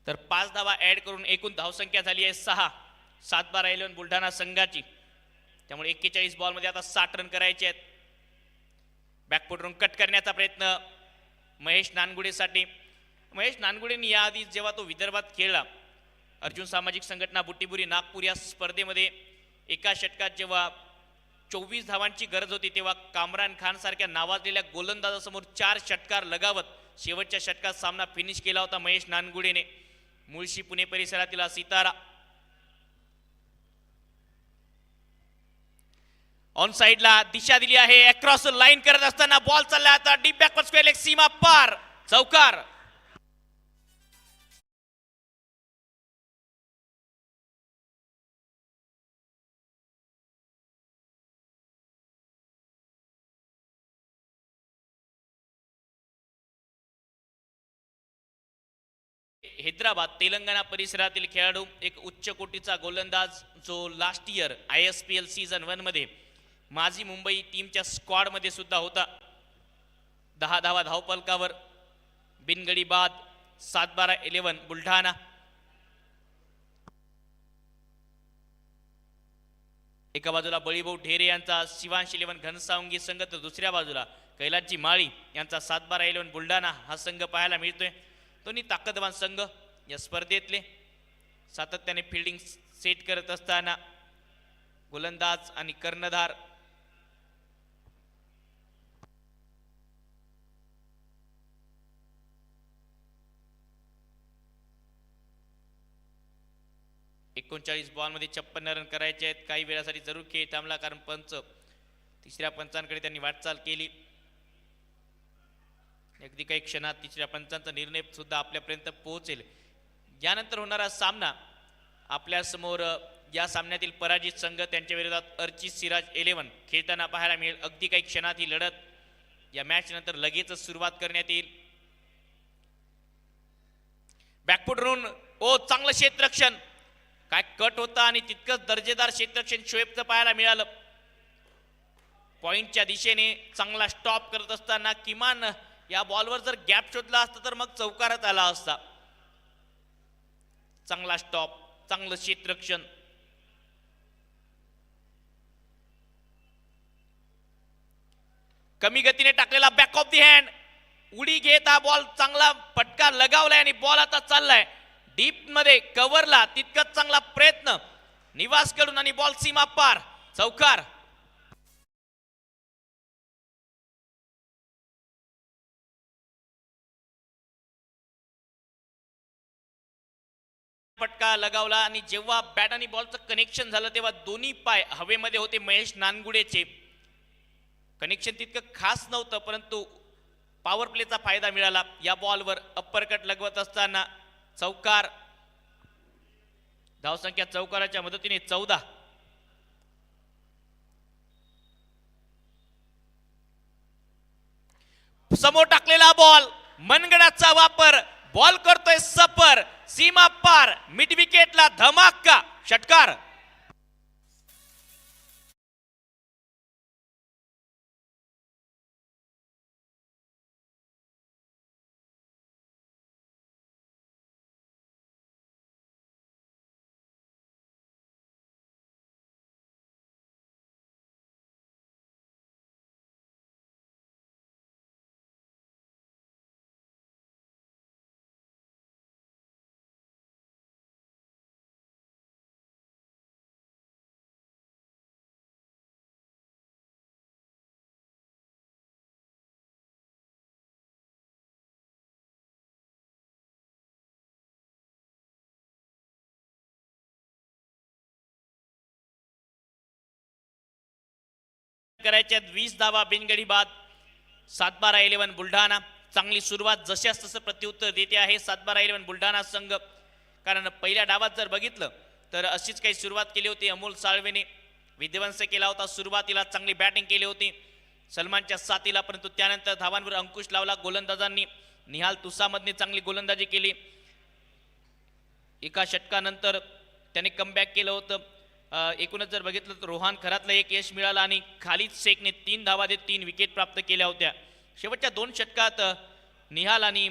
तर 5 धावा ऍड करून एकूण धावसंख्या झाली आहे 6. 7-12 इलेव्हन बुलढाणा संघाची. त्यामुळे 41 बॉलमध्ये आता 60 रन करायचे आहेत. बॅकफुटवरून कट करण्याचा प्रयत्न महेश नानगुडेसाठी. महेश नानगुडेंनी याआधी जेव्हा तो विदर्भात खेळला अर्जुन सामाजिक संघटना बुट्टीबुरी नागपूर या स्पर्धेमध्ये एका षटकात जेव्हा 24 धावांची गरज होती तेव्हा कामरान खान सारख्या नावाजलेल्या गोलंदाजासमोर 4 षटकार लगावत शेवटच्या षटकात सामना फिनिश केला होता महेश नानगुडेने. मुळशी पुणे परिसरातील सितारा ऑन साइडला दिशा दिली आहे. अक्रॉस लाईन करत असताना बॉल चालला आता डीप बॅकवर्ड स्क्वेअर लेग सीमा पार. चौकार. हैदराबाद तेलंगणा परिसरातील खेळाडू एक उच्च कोटीचा गोलंदाज जो लास्ट इयर ISPL सीझन 1 मध्ये माझी मुंबई टीमच्या स्क्वॉड मध्ये सुद्धा होता. 10 धावा धावफलकावर बिनगडी बाद. 7-12 इलेव्हन बुलढाणा. एका बाजूला बळीभाऊ ढेरे यांचा शिवांश 11 घनसावंगी संघ, तर दुसऱ्या बाजूला कैलासजी माळी यांचा 7-12-11 बुलढाणा हा संघ पाहायला मिळतोय. दोन्ही ताकदवान संघ या स्पर्धेतले सातत्याने फिल्डिंग सेट करत असताना गोलंदाज आणि कर्णधार एकोणचाळीस बॉलमध्ये 56 रन करायचे आहेत. काही वेळासाठी जरूर खेळ थांबला कारण पंच तिसऱ्या पंचांकडे त्यांनी वाटचाल केली. अगदी काही क्षणात तिसऱ्या पंचांचा निर्णय सुद्धा आपल्यापर्यंत पोहोचेल. यानंतर होणारा सामना आपल्या समोर या सामन्यातील पराजित संघ त्यांच्या विरोधात अर्चित सिराज 11 खेळताना पाहायला मिळेल. अगदी काही क्षणात ही लढत या मॅच नंतर लगेच सुरुवात करण्यात येईल. बॅकफुटवरून चांगलं क्षेत्ररक्षण, काय कट होता आणि तितकंच दर्जेदार क्षेत्ररक्षण शोएबचं पाहायला मिळालं. पॉइंटच्या दिशेने चांगला स्टॉप करत असताना किमान या बॉलवर जर गॅप शोधला असता तर मग चौकारात आला असता. चांगला स्टॉप, चांगलं क्षेत्ररक्षण. कमी गतीने टाकलेला बॅक ऑफ दी हँड, उडी घेत हा बॉल चांगला फटका लगावलाय आणि बॉल आता चाललाय डीप मध्ये कव्हरला. तितकाच चांगला प्रयत्न निवास कडून आणि बॉल सीमा पार, चौकार. फटका लगावला आणि जेव्हा बॅट आणि बॉलचं कनेक्शन झालं तेव्हा दोन्ही पाय हवेमध्ये होते महेश नानगुडेचे. कनेक्शन तितकं खास नव्हतं परंतु पॉवर प्लेचा फायदा मिळाला. या बॉलवर अप्परकट लगवत असताना चौकार. धावसंख्या चौकाराच्या मदतीने 14. समोर टाकलेला बॉल, मनगडाचा वापर, बॉल करतोय सपर, सीमा पार, मिड विकेटला धमाका, षटकार. करायच्यात 20 धावा बिनगडी बाद. 7-12-11 बुलढाणा. चांगली सुरुवात जशास तसं प्रत्युत्तर देते आहे 7-12-11 बुलढाणा संघ. कारण पहिल्या डावात जर बघितलं तर अशीच काही सुरुवात केली होती अमोल साळवेने, विध्वंस केला होता. सुरुवातीला चांगली बॅटिंग केली होती सलमानच्या साथीला, परंतु त्यानंतर धावांवर अंकुश लावला गोलंदाजांनी. निहाल तुसामधने चांगली गोलंदाजी केली. एका षटकानंतर त्याने कमबॅक केलं होतं. एकूणच जर बघितलं तर रोहन खरातला एक यश मिळाला आणि खालिद शेखने 3 धावा देत 3 विकेट प्राप्त केल्या होत्या. शेवटच्या 2 षटकात निहाल आणि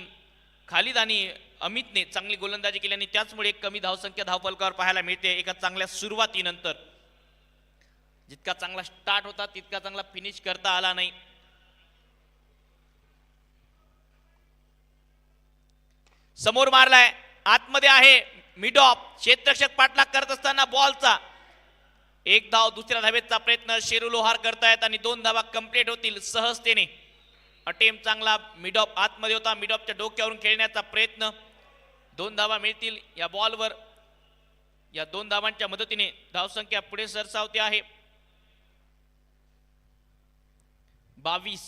खालिद आणि अमितने चांगली गोलंदाजी केली आणि त्याचमुळे एक कमी धावसंख्या धावफलकावर पाहायला मिळते एका चांगल्या सुरुवातीनंतर. जितका चांगला स्टार्ट होता तितका चांगला फिनिश करता आला नाही. समोर मारलाय, आतमध्ये आहे मिड ऑफ, क्षेत्ररक्षक पाठलाग करत असताना बॉलचा एक धाव, दुसऱ्या धावेचा प्रयत्न शेरू लोहार करतायत आणि 2 धावा कंप्लीट होतील सहजतेने. अटेम्प्ट चांगला, मिड ऑफ आतमध्ये होता, मिड ऑफच्या डोक्यावरून खेळण्याचा प्रयत्न. 2 धावा मिळतील या बॉलवर. या 2 धावांच्या मदतीने धावसंख्या पुढे सरसावते आहे 22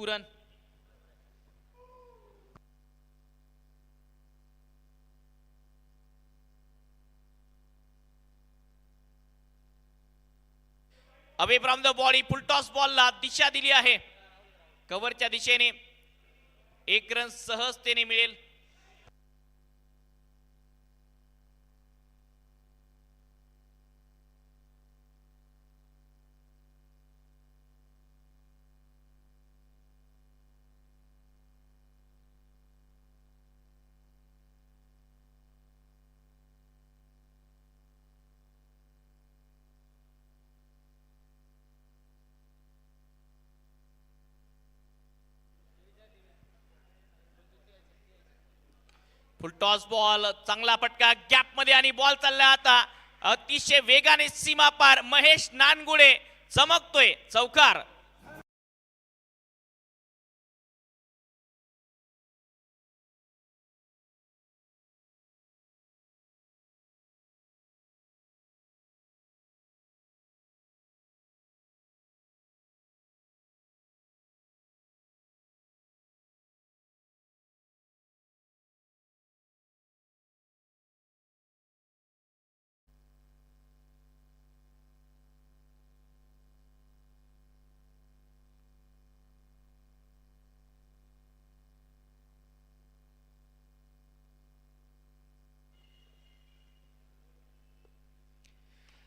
run. Away from the body, full toss बॉलला दिशा दिली आहे कव्हरच्या दिशेने. 1 रन सहजतेने मिळेल. फुल टॉस बॉल, चांगला फटका गॅप मध्ये आणि बॉल चालला आता अतिशय वेगाने सीमा पार. महेश नानगुडे चमकतोय, चौकार.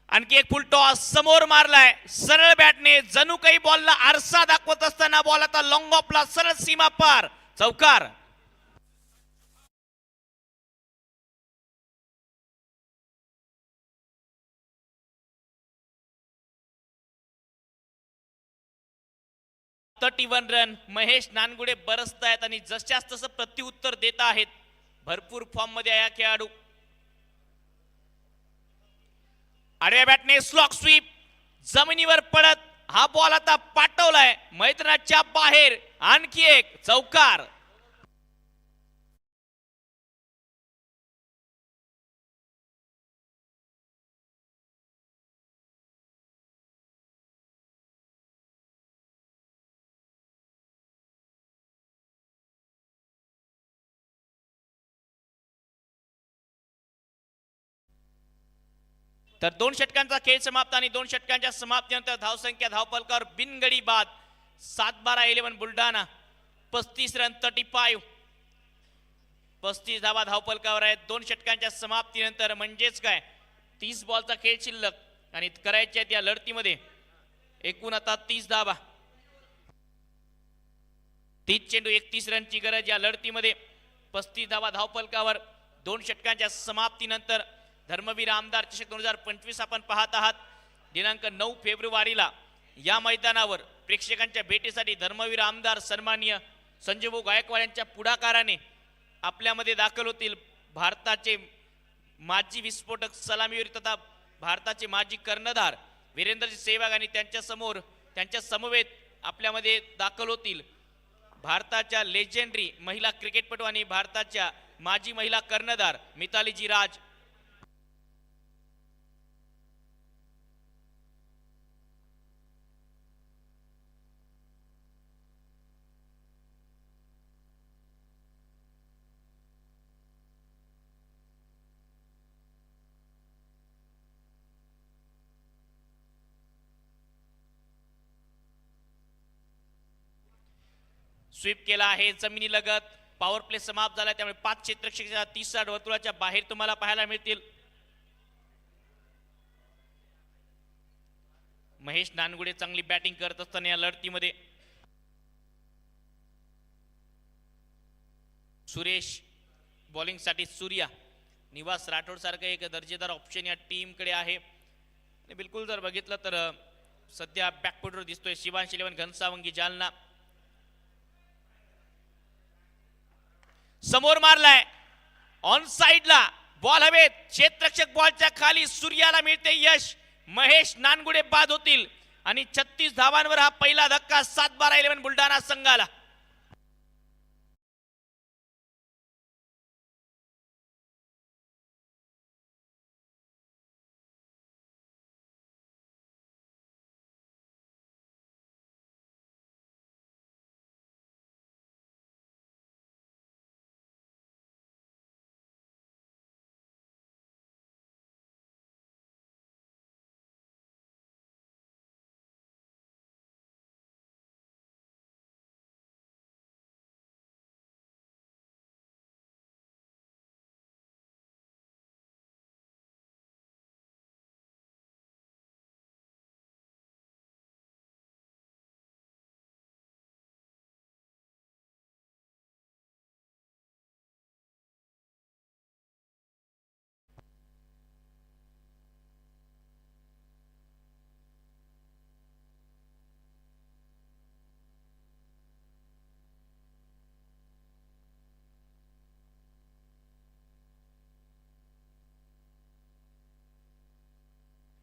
आणखी एक फुल टॉस समोर मारलाय सरळ बॅटने, जणू काही बॉलला आरसा दाखवत असताना बॉल आता लॉंग ऑफला सरळ सीमा पार, चौकार. One run. महेश नानगुडे बरसतायत आणि जशास तसं प्रत्युत्तर देत आहेत. भरपूर फॉर्म मध्ये आहे खेळाडू. आडव्या बॅटने स्लॉक स्वीप, जमिनीवर पडत हा बॉल आता पाठवलाय मैदानाच्या बाहेर. आणखी एक चौकार. तर 2 षटकांचा खेळ समाप्त आणि 2 षटकांच्या समाप्तीनंतर धावसंख्या धावपलकावर बिनगडी बाद. 7-12-11 बुलढाणा, 35 रन 35. 35 धावा धावपलकावर आहेत 2 षटकांच्या समाप्तीनंतर. म्हणजेच काय 30 बॉलचा खेळ शिल्लक आणि करायच्या या लढतीमध्ये एकूण आता 30 धावा. 30 चेंडू 31 रनची गरज या लढतीमध्ये. 35 धावा धावपलकावर 2 षटकांच्या समाप्तीनंतर. धर्मवीर आमदार चषक 2025 आपण पाहत आहात. दिनांक 9 फेब्रुवारीला या मैदानावर प्रेक्षकांच्या भेटीसाठी धर्मवीर आमदार सन्माननीय संजयभाऊ गायकवाड यांच्या पुढाकाराने आपल्यामध्ये दाखल होतील. भारताचे माजी विस्फोटक सलामीवीर तथा भारताचे माजी कर्णधार वीरेंद्रजी सेहवाग आणि त्यांच्या समोर त्यांच्या समवेत आपल्यामध्ये दाखल होतील भारताच्या लेजेंडरी महिला क्रिकेटपटू आणि भारताच्या माजी महिला कर्णधार मितालीजी राज. स्वीप केला आहे जमिनी लगत. पॉवर प्ले समाप्त झाला त्यामुळे 5 क्षेत्ररक्षकाच्या 30 वर्तुळाच्या बाहेर तुम्हाला पाहायला मिळतील. महेश नानगुडे चांगली बॅटिंग करत असताना या लढतीमध्ये. सुरेश बॉलिंग साठी सूर्या, निवास राठोड सारखं एक दर्जेदार ऑप्शन या टीम कडे आहे. आणि बिलकुल जर बघितलं तर सध्या बॅकफुटवर दिसतोय शिवांश 11 घनसावंगी जालना. समोर मारलाय ऑन साइडला बॉल हवेत, क्षेत्ररक्षक बॉलच्या खाली, सूर्याला मिळते यश. महेश नानगुडे बाद होतील आणि 36 धावांवर हा पहिला धक्का 7-12-11 बुलढाणा संघाला.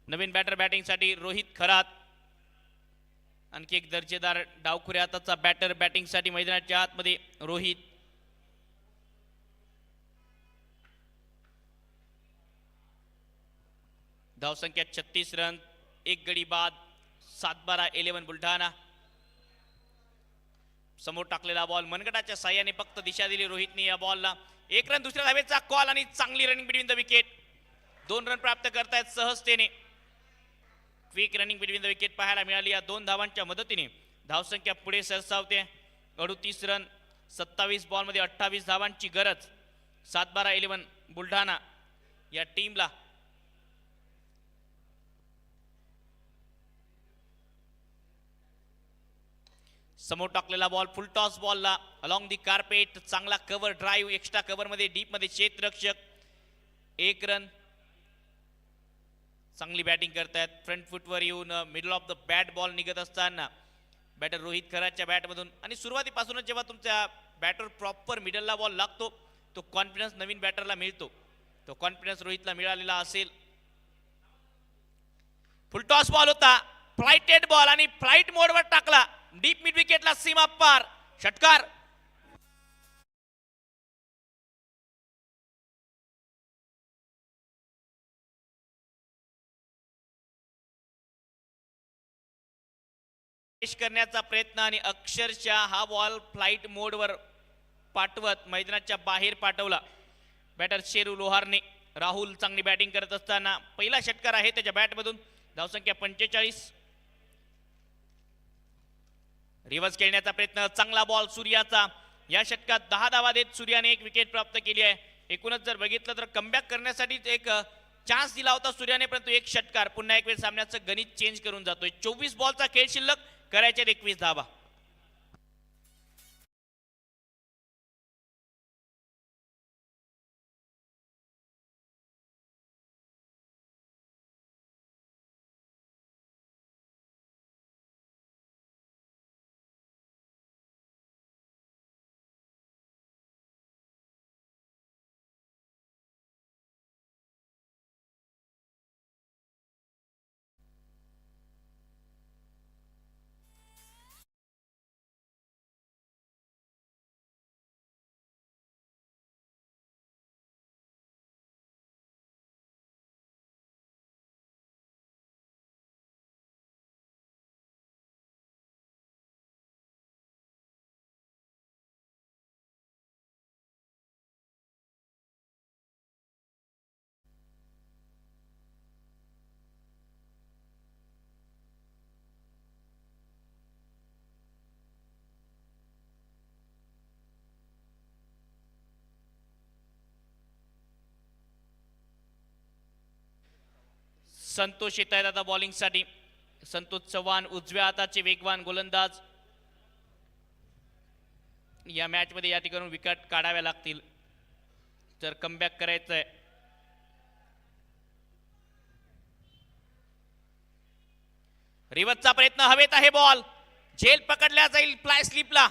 नवीन बॅटर बॅटिंगसाठी रोहित खरात. आणखी एक दर्जेदार डावखुऱ्या हाताचा बॅटर बॅटिंगसाठी मैदानाच्या आतमध्ये रोहित. धावसंख्या 36 रन, एक गडी बाद. 7-12 बुलढाणा. समोर टाकलेला बॉल मनगटाच्या साह्याने फक्त दिशा दिली रोहितने या बॉलला. एक रन दुसऱ्या धावेचा कॉल आणि चांगली running between the wicket. 2 run प्राप्त करतायत सहजतेने. Quick running between the wicket पाहायला मिळाली या 2 धावांच्या मदतीने. धावसंख्या पुढे सरसावते. 38 रन, 27 बॉलमध्ये 28 धावांची गरज. 7-12 बुलढाणा या टीमला. समोर टाकलेला बॉल फुल टॉस बॉलला अलॉंग दी कार्पेट. चांगला कव्हर ड्राईव्ह, एक्स्ट्रा कव्हर मध्ये डीप मध्ये क्षेत्ररक्षक. 1 रन. चांगली बॅटिंग करतायत. फ्रंट फुटवर येऊन middle of the bat ball निघत असताना बॅटर रोहित खरातच्या बॅटमधून. आणि सुरुवातीपासूनच जेव्हा तुमच्या बॅटर प्रॉपर मिडलला बॉल लागतो तो कॉन्फिडन्स नवीन बॅटरला मिळतो. तो कॉन्फिडन्स रोहितला मिळालेला असेल. फुल टॉस बॉल होता, फ्लाइटेड बॉल आणि फ्लाइट मोडवर टाकला. डीप मिड विकेटला सीमा पार. षटकार. करण्याचा प्रयत्न आणि अक्षरशः हा बॉल फ्लाइट मोडवर पाठवत मैदानाच्या बाहेर पाठवला बॅटर शेरू लोहारने. राहुल चांगली बॅटिंग करत असताना पहिला षटकार आहे त्याच्या बॅटमधून. धावसंख्या 45. रिव्हर्स खेळण्याचा प्रयत्न, चांगला बॉल सूर्याचा. या षटकात 10 धावा देत सूर्याने 1 विकेट प्राप्त केली आहे. एकूणच जर बघितलं तर कमबॅक करण्यासाठी एक चान्स दिला होता सूर्याने, परंतु 1 षटकार पुन्हा एक वेळ सामन्याचं गणित चेंज करून जातोय. 24 बॉलचा खेळ शिल्लक, करायचे 21 धावा. संतोष येत आहेत आता बॉलिंगसाठी. संतोष चव्हाण उजव्या हाताचे वेगवान गोलंदाज. या मॅच मध्ये या ठिकाणी विकेट काढाव्या लागतील जर कमबॅक करायचंय. रिव्हर्सचा प्रयत्न, हवेत आहे बॉल. झेल पकडल्या जाईल फ्लाय स्लिपला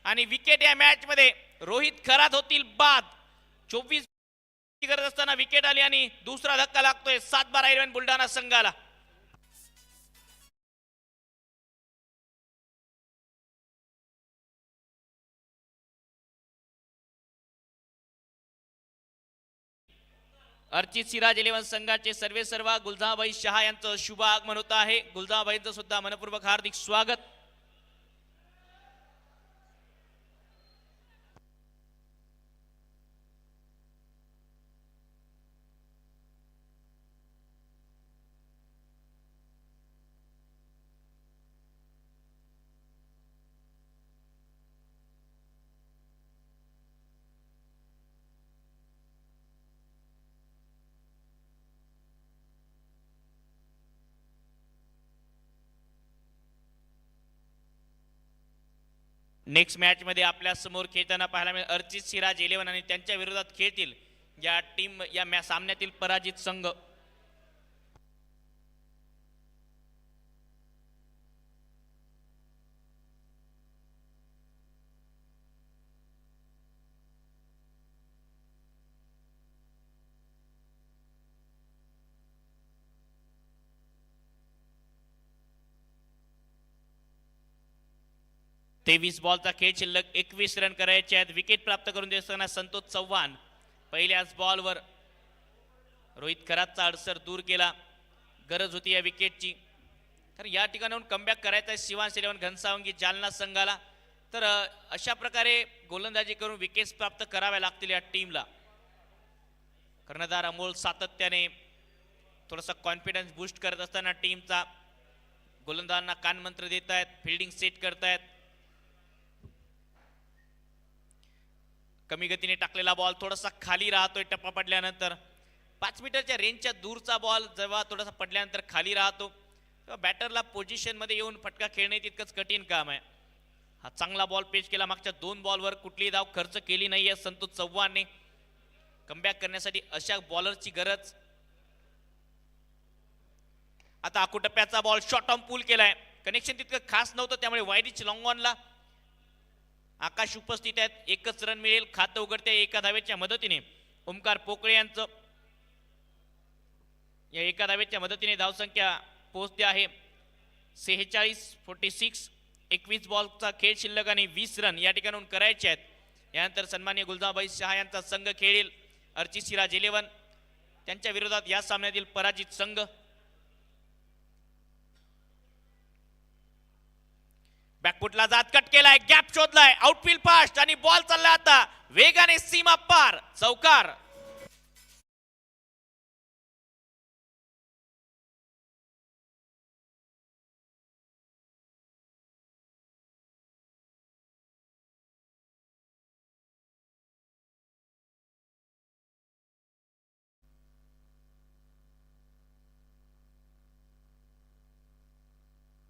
आणि विकेट या मॅच मध्ये रोहित खरात होतील बाद. 24 करत असताना विकेट आली आणि दुसरा धक्का लागतोय 7-12 बुलढाणा संघाला. अर्चित सिराज 11 संघाचे सर्वे सर्वा गुलजाभाई शहा यांचं शुभ आगमन होत आहे. गुलजाभाईंचं सुद्धा मनपूर्वक हार्दिक स्वागत. नेक्स्ट मॅच मध्ये आपल्या समोर खेळताना पाहायला मिळेल अर्चित सिराज 11 आणि त्यांच्या विरोधात खेळतील या टीम या सामन्यातील पराजित संघ. 23 बॉलचा खेळ शिल्लक 21 रन करायचे आहेत. विकेट प्राप्त करून देत असताना संतोष चव्हाण पहिल्याच बॉलवर रोहित खरातचा अडसर दूर केला. गरज होती या विकेटची, तर या ठिकाणाहून कमबॅक करायचा आहे शिवांश इलेव्हन घनसावंगी जालना संघाला. तर अशा प्रकारे गोलंदाजी करून विकेट्स प्राप्त कराव्या लागतील या टीमला. कर्णधार अमोल सातत्याने थोडासा कॉन्फिडन्स बूस्ट करत असताना टीमचा गोलंदाजांना कानमंत्र देत आहेत, फिल्डिंग सेट करतायत. कमी गतीने टाकलेला बॉल थोडासा खाली राहतोय टप्पा पडल्यानंतर. 5 मीटरच्या रेंजच्या दूरचा बॉल जेव्हा थोडासा पडल्यानंतर खाली राहतो तेव्हा बॅटरला पोझिशन मध्ये येऊन फटका खेळणे तितकंच कठीण काम आहे. हा चांगला बॉल पेच केला. मागच्या 2 बॉलवर कुठलीही धाव खर्च केली नाहीये संतोष चव्हाणने. कमबॅक करण्यासाठी अशा बॉलरची गरज. आता आकुटप्प्याचा बॉल शॉर्ट ऑन पूल केलाय. कनेक्शन तितकं खास नव्हतं त्यामुळे वाईडीच लॉंग ऑनला आकाश उपस्थित आहेत. एकच रन मिळेल. खातं उघडते एका धावेच्या मदतीने. ओमकार पोकळे यांचं या एका धावेच्या मदतीने धावसंख्या पोहोचते आहे 46. 21 बॉलचा खेळ शिल्लक आणि 20 रन या ठिकाणून करायचे आहेत. यानंतर सन्माननीय गुलजाबाई शहा यांचा संघ खेळेल अर्ची सिराज 11. त्यांच्या विरोधात या सामन्यातील पराजित संघ. बॅकफुटला जात कट केलाय, गॅप शोधलाय, आउटफील्ड फास्ट आणि बॉल चाललाय आता वेगाने सीमा पार. चौकार.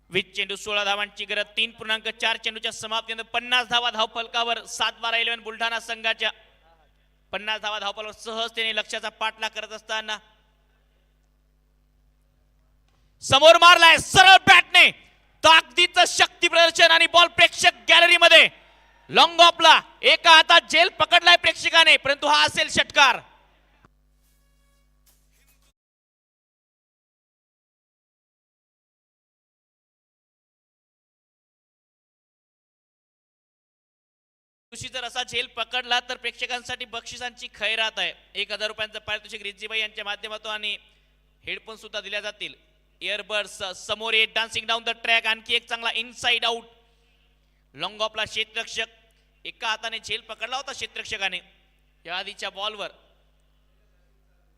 वीस चेंडू 16 धावांची गरज. 3.4 चेंडूच्या समाप्तीनंतर 50 धावा धावफलकावर. 7-12-11 बुलढाणा संघाच्या 50 धावा धावफलकावर सहजतेने लक्ष्याचा पाठलाग करत असताना समोर मारलाय सरळ बॅटने. ताकदीचं शक्ती प्रदर्शन आणि बॉल प्रेक्षक गॅलरीमध्ये. लॉंग ऑफला एका हातात झेल पकडलाय प्रेक्षकाने, परंतु हा असेल षटकार. जर असा झेल पकडला तर प्रेक्षकांसाठी बक्षिसांची खैरात आहे. 1000 रुपयांचं पारितोषिक रिझीबाई यांच्या माध्यमातून आणि हेडफोन सुद्धा दिल्या जातील. इयरबड्स समोर येत डान्सिंग डाऊन द ट्रॅक. आणखी एक चांगला इनसाइड आउट. लॉंग ऑफला क्षेत्ररक्षक एका हाताने झेल पकडला होता क्षेत्ररक्षकाने या आधीच्या बॉलवर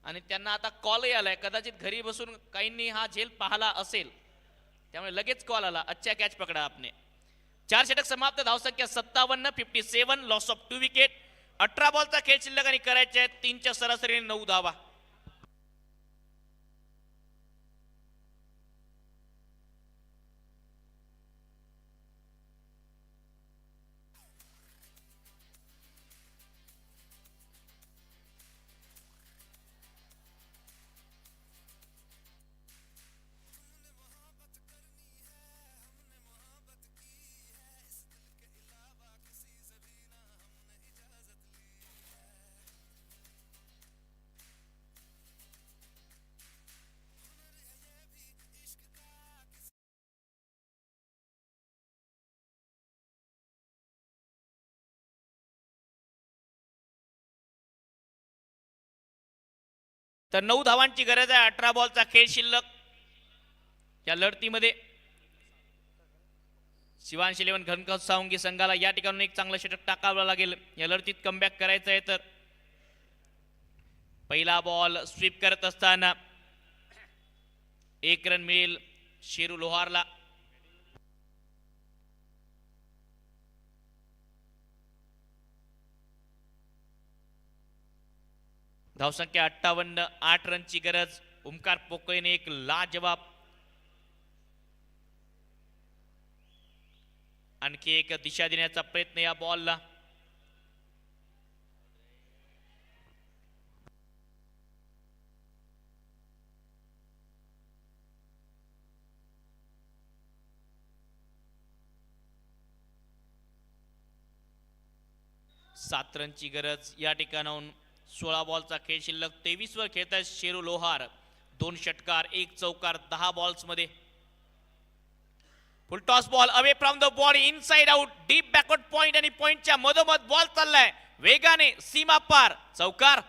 आणि त्यांना आता कॉलही आलाय. कदाचित घरी बसून काहींनी हा झेल पाहिला असेल त्यामुळे लगेच कॉल आला, अच्छा कॅच पकडा आपने. 4 षटक समाप्त. धावसंख्या 57. 57 लॉस ऑफ 2 विकेट. 18 बॉलचा खेळ शिल्लक आणि करायचे आहेत 3च्या सरासरीने 9 धावा. तर 9 धावांची गरज आहे. 18 बॉलचा खेळ शिल्लक. या लढतीमध्ये शिवांश इलेव्हन घनसावंगी संघाला या ठिकाणून एक चांगलं षटक टाकावं लागेल. या लढतीत कमबॅक करायचं आहे. तर पहिला बॉल स्वीप करत असताना 1 रन मिळेल शेरू लोहारला. धावसंख्या 58. 8 रनची गरज. ओमकार पोकळेने एक लाजवाब आणखी एक दिशा देण्याचा प्रयत्न या बॉलला. सात रनची गरज. या ठिकाणाहून 16 बॉलचा खेळ शिल्लक. 23 वर खेळत आहे शेरू लोहार. 2 षटकार 1 चौकार 10 बॉल्स मध्ये. फुल toss ball away from the body inside out deep backward point आणि पॉइंटच्या मधोमध बॉल चाललाय वेगाने सीमा पार चौकार.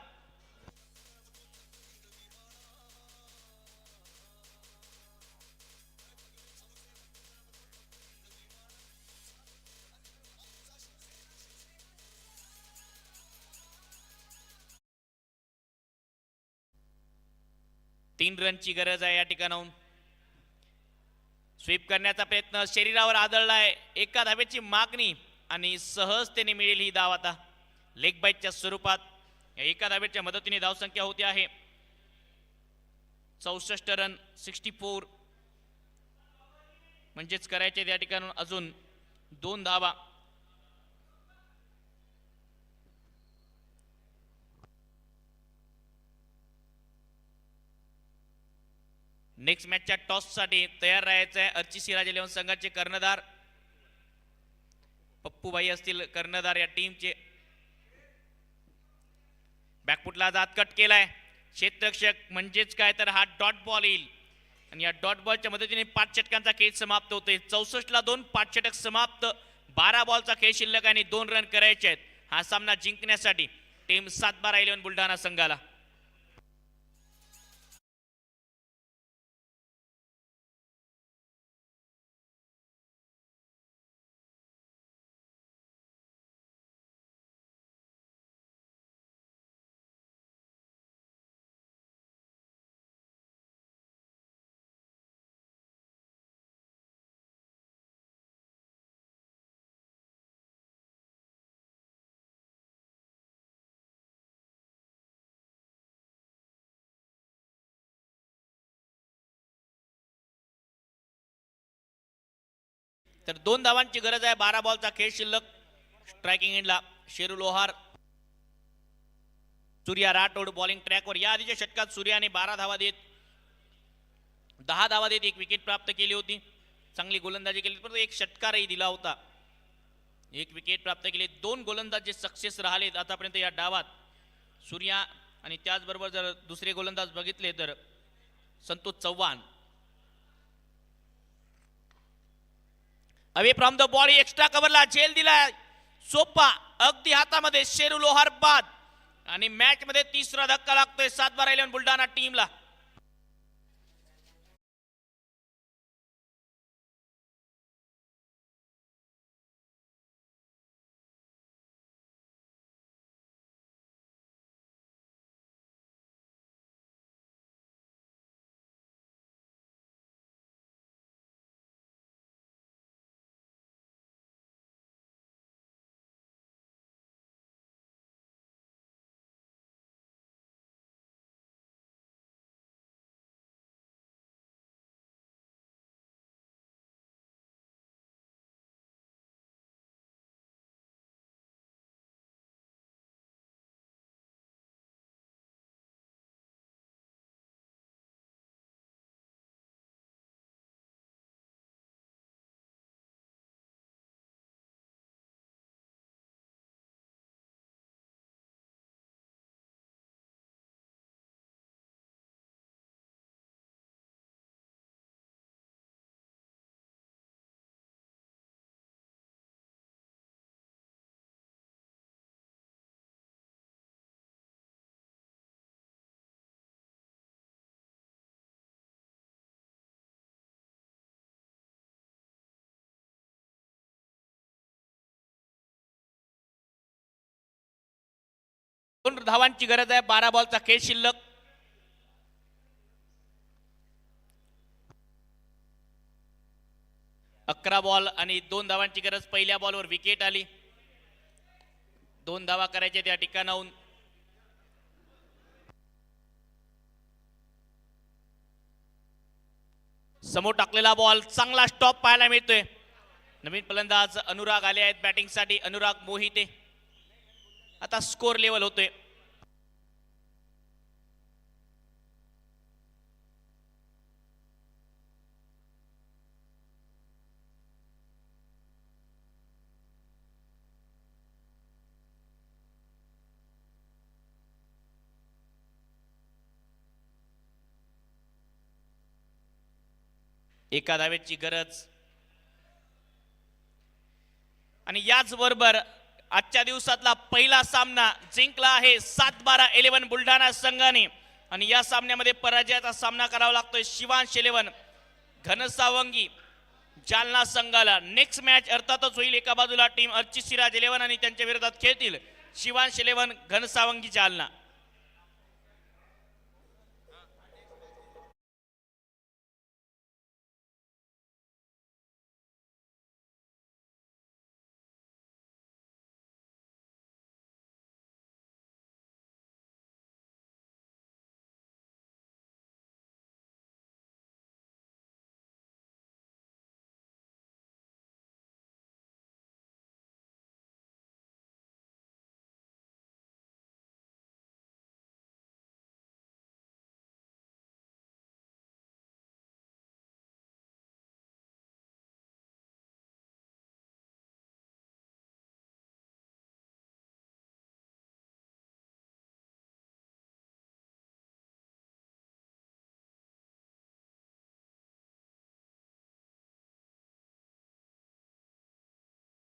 तीन रनची गरज आहे या ठिकाणाहून. स्वीप करण्याचा प्रयत्न शरीरावर आदळलाय एका धावेची मागणी आणि सहजतेने मिळेल ही धाव. आता लेग बाईटच्या स्वरूपात एका धावेच्या मदतीने धावसंख्या होते आहे 64 रन 64 म्हणजेच करायचे त्या ठिकाणून अजून 2 धावा. नेक्स्ट मॅचच्या टॉस साठी तयार राहायचं आहे अर्ची राज 11 संघाचे कर्णधार पप्पूभाई असतील कर्णधार या टीमचे. बॅकफुटला जात कट केलाय क्षेत्ररक्षक म्हणजेच काय तर हा डॉट बॉल येईल आणि या डॉट बॉलच्या मदतीने 5 षटकांचा खेळ समाप्त होतोय. 64 ला 2 5 षटक समाप्त 12 बॉलचा खेळ शिल्लक आणि 2 रन करायचे आहेत हा सामना जिंकण्यासाठी टीम 7-12 बुलढाणा संघाला. तर 2 धावांची गरज आहे 12 बॉलचा खेळ शिल्लक. स्ट्रायकिंग एंडला शेरू लोहार सूर्या राठोड बॉलिंग ट्रॅकवर. या आधीच्या षटकात सूर्याने 12 धावा देत 10 धावा देत 1 विकेट प्राप्त केली होती. चांगली गोलंदाजी केली परंतु 1 षटकारही दिला होता. 1 विकेट प्राप्त केले. 2 गोलंदाज जे सक्सेस राहिलेत आतापर्यंत या डावात सूर्या आणि त्याचबरोबर जर दुसरे गोलंदाज बघितले तर Santosh Chavan. Away from the body extra कव्हरला झेल दिलाय सोपा अगदी हातामध्ये शेरू लोहार बाद आणि मॅच मध्ये 3रा धक्का लागतोय 7-12 बुलढाणा टीमला. दोन धावांची गरज आहे 12 बॉलचा खेळ शिल्लक. अकरा बॉल आणि 2 धावांची गरज. पहिल्या बॉलवर विकेट आली. 2 धावा करायच्या त्या ठिकाणाहून. समोर टाकलेला बॉल चांगला स्टॉप पाहायला मिळतोय. नवीन फलंदाज अनुराग आले आहेत बॅटिंग साठी. अनुराग मोहिते. आता स्कोर लेवल होतोय. एका धावेची गरज. आणि याचबरोबर आजच्या दिवसातला पहिला सामना जिंकला आहे 7-12-11 बुलढाणा संघाने आणि या सामन्यामध्ये पराजयाचा सामना करावा लागतोय शिवांश 11 घनसावंगी जालना संघाला. नेक्स्ट मॅच अर्थातच होईल, एका बाजूला टीम अर्चित सिराज 11 आणि त्यांच्या विरोधात खेळतील शिवांश 11 घनसावंगी जालना.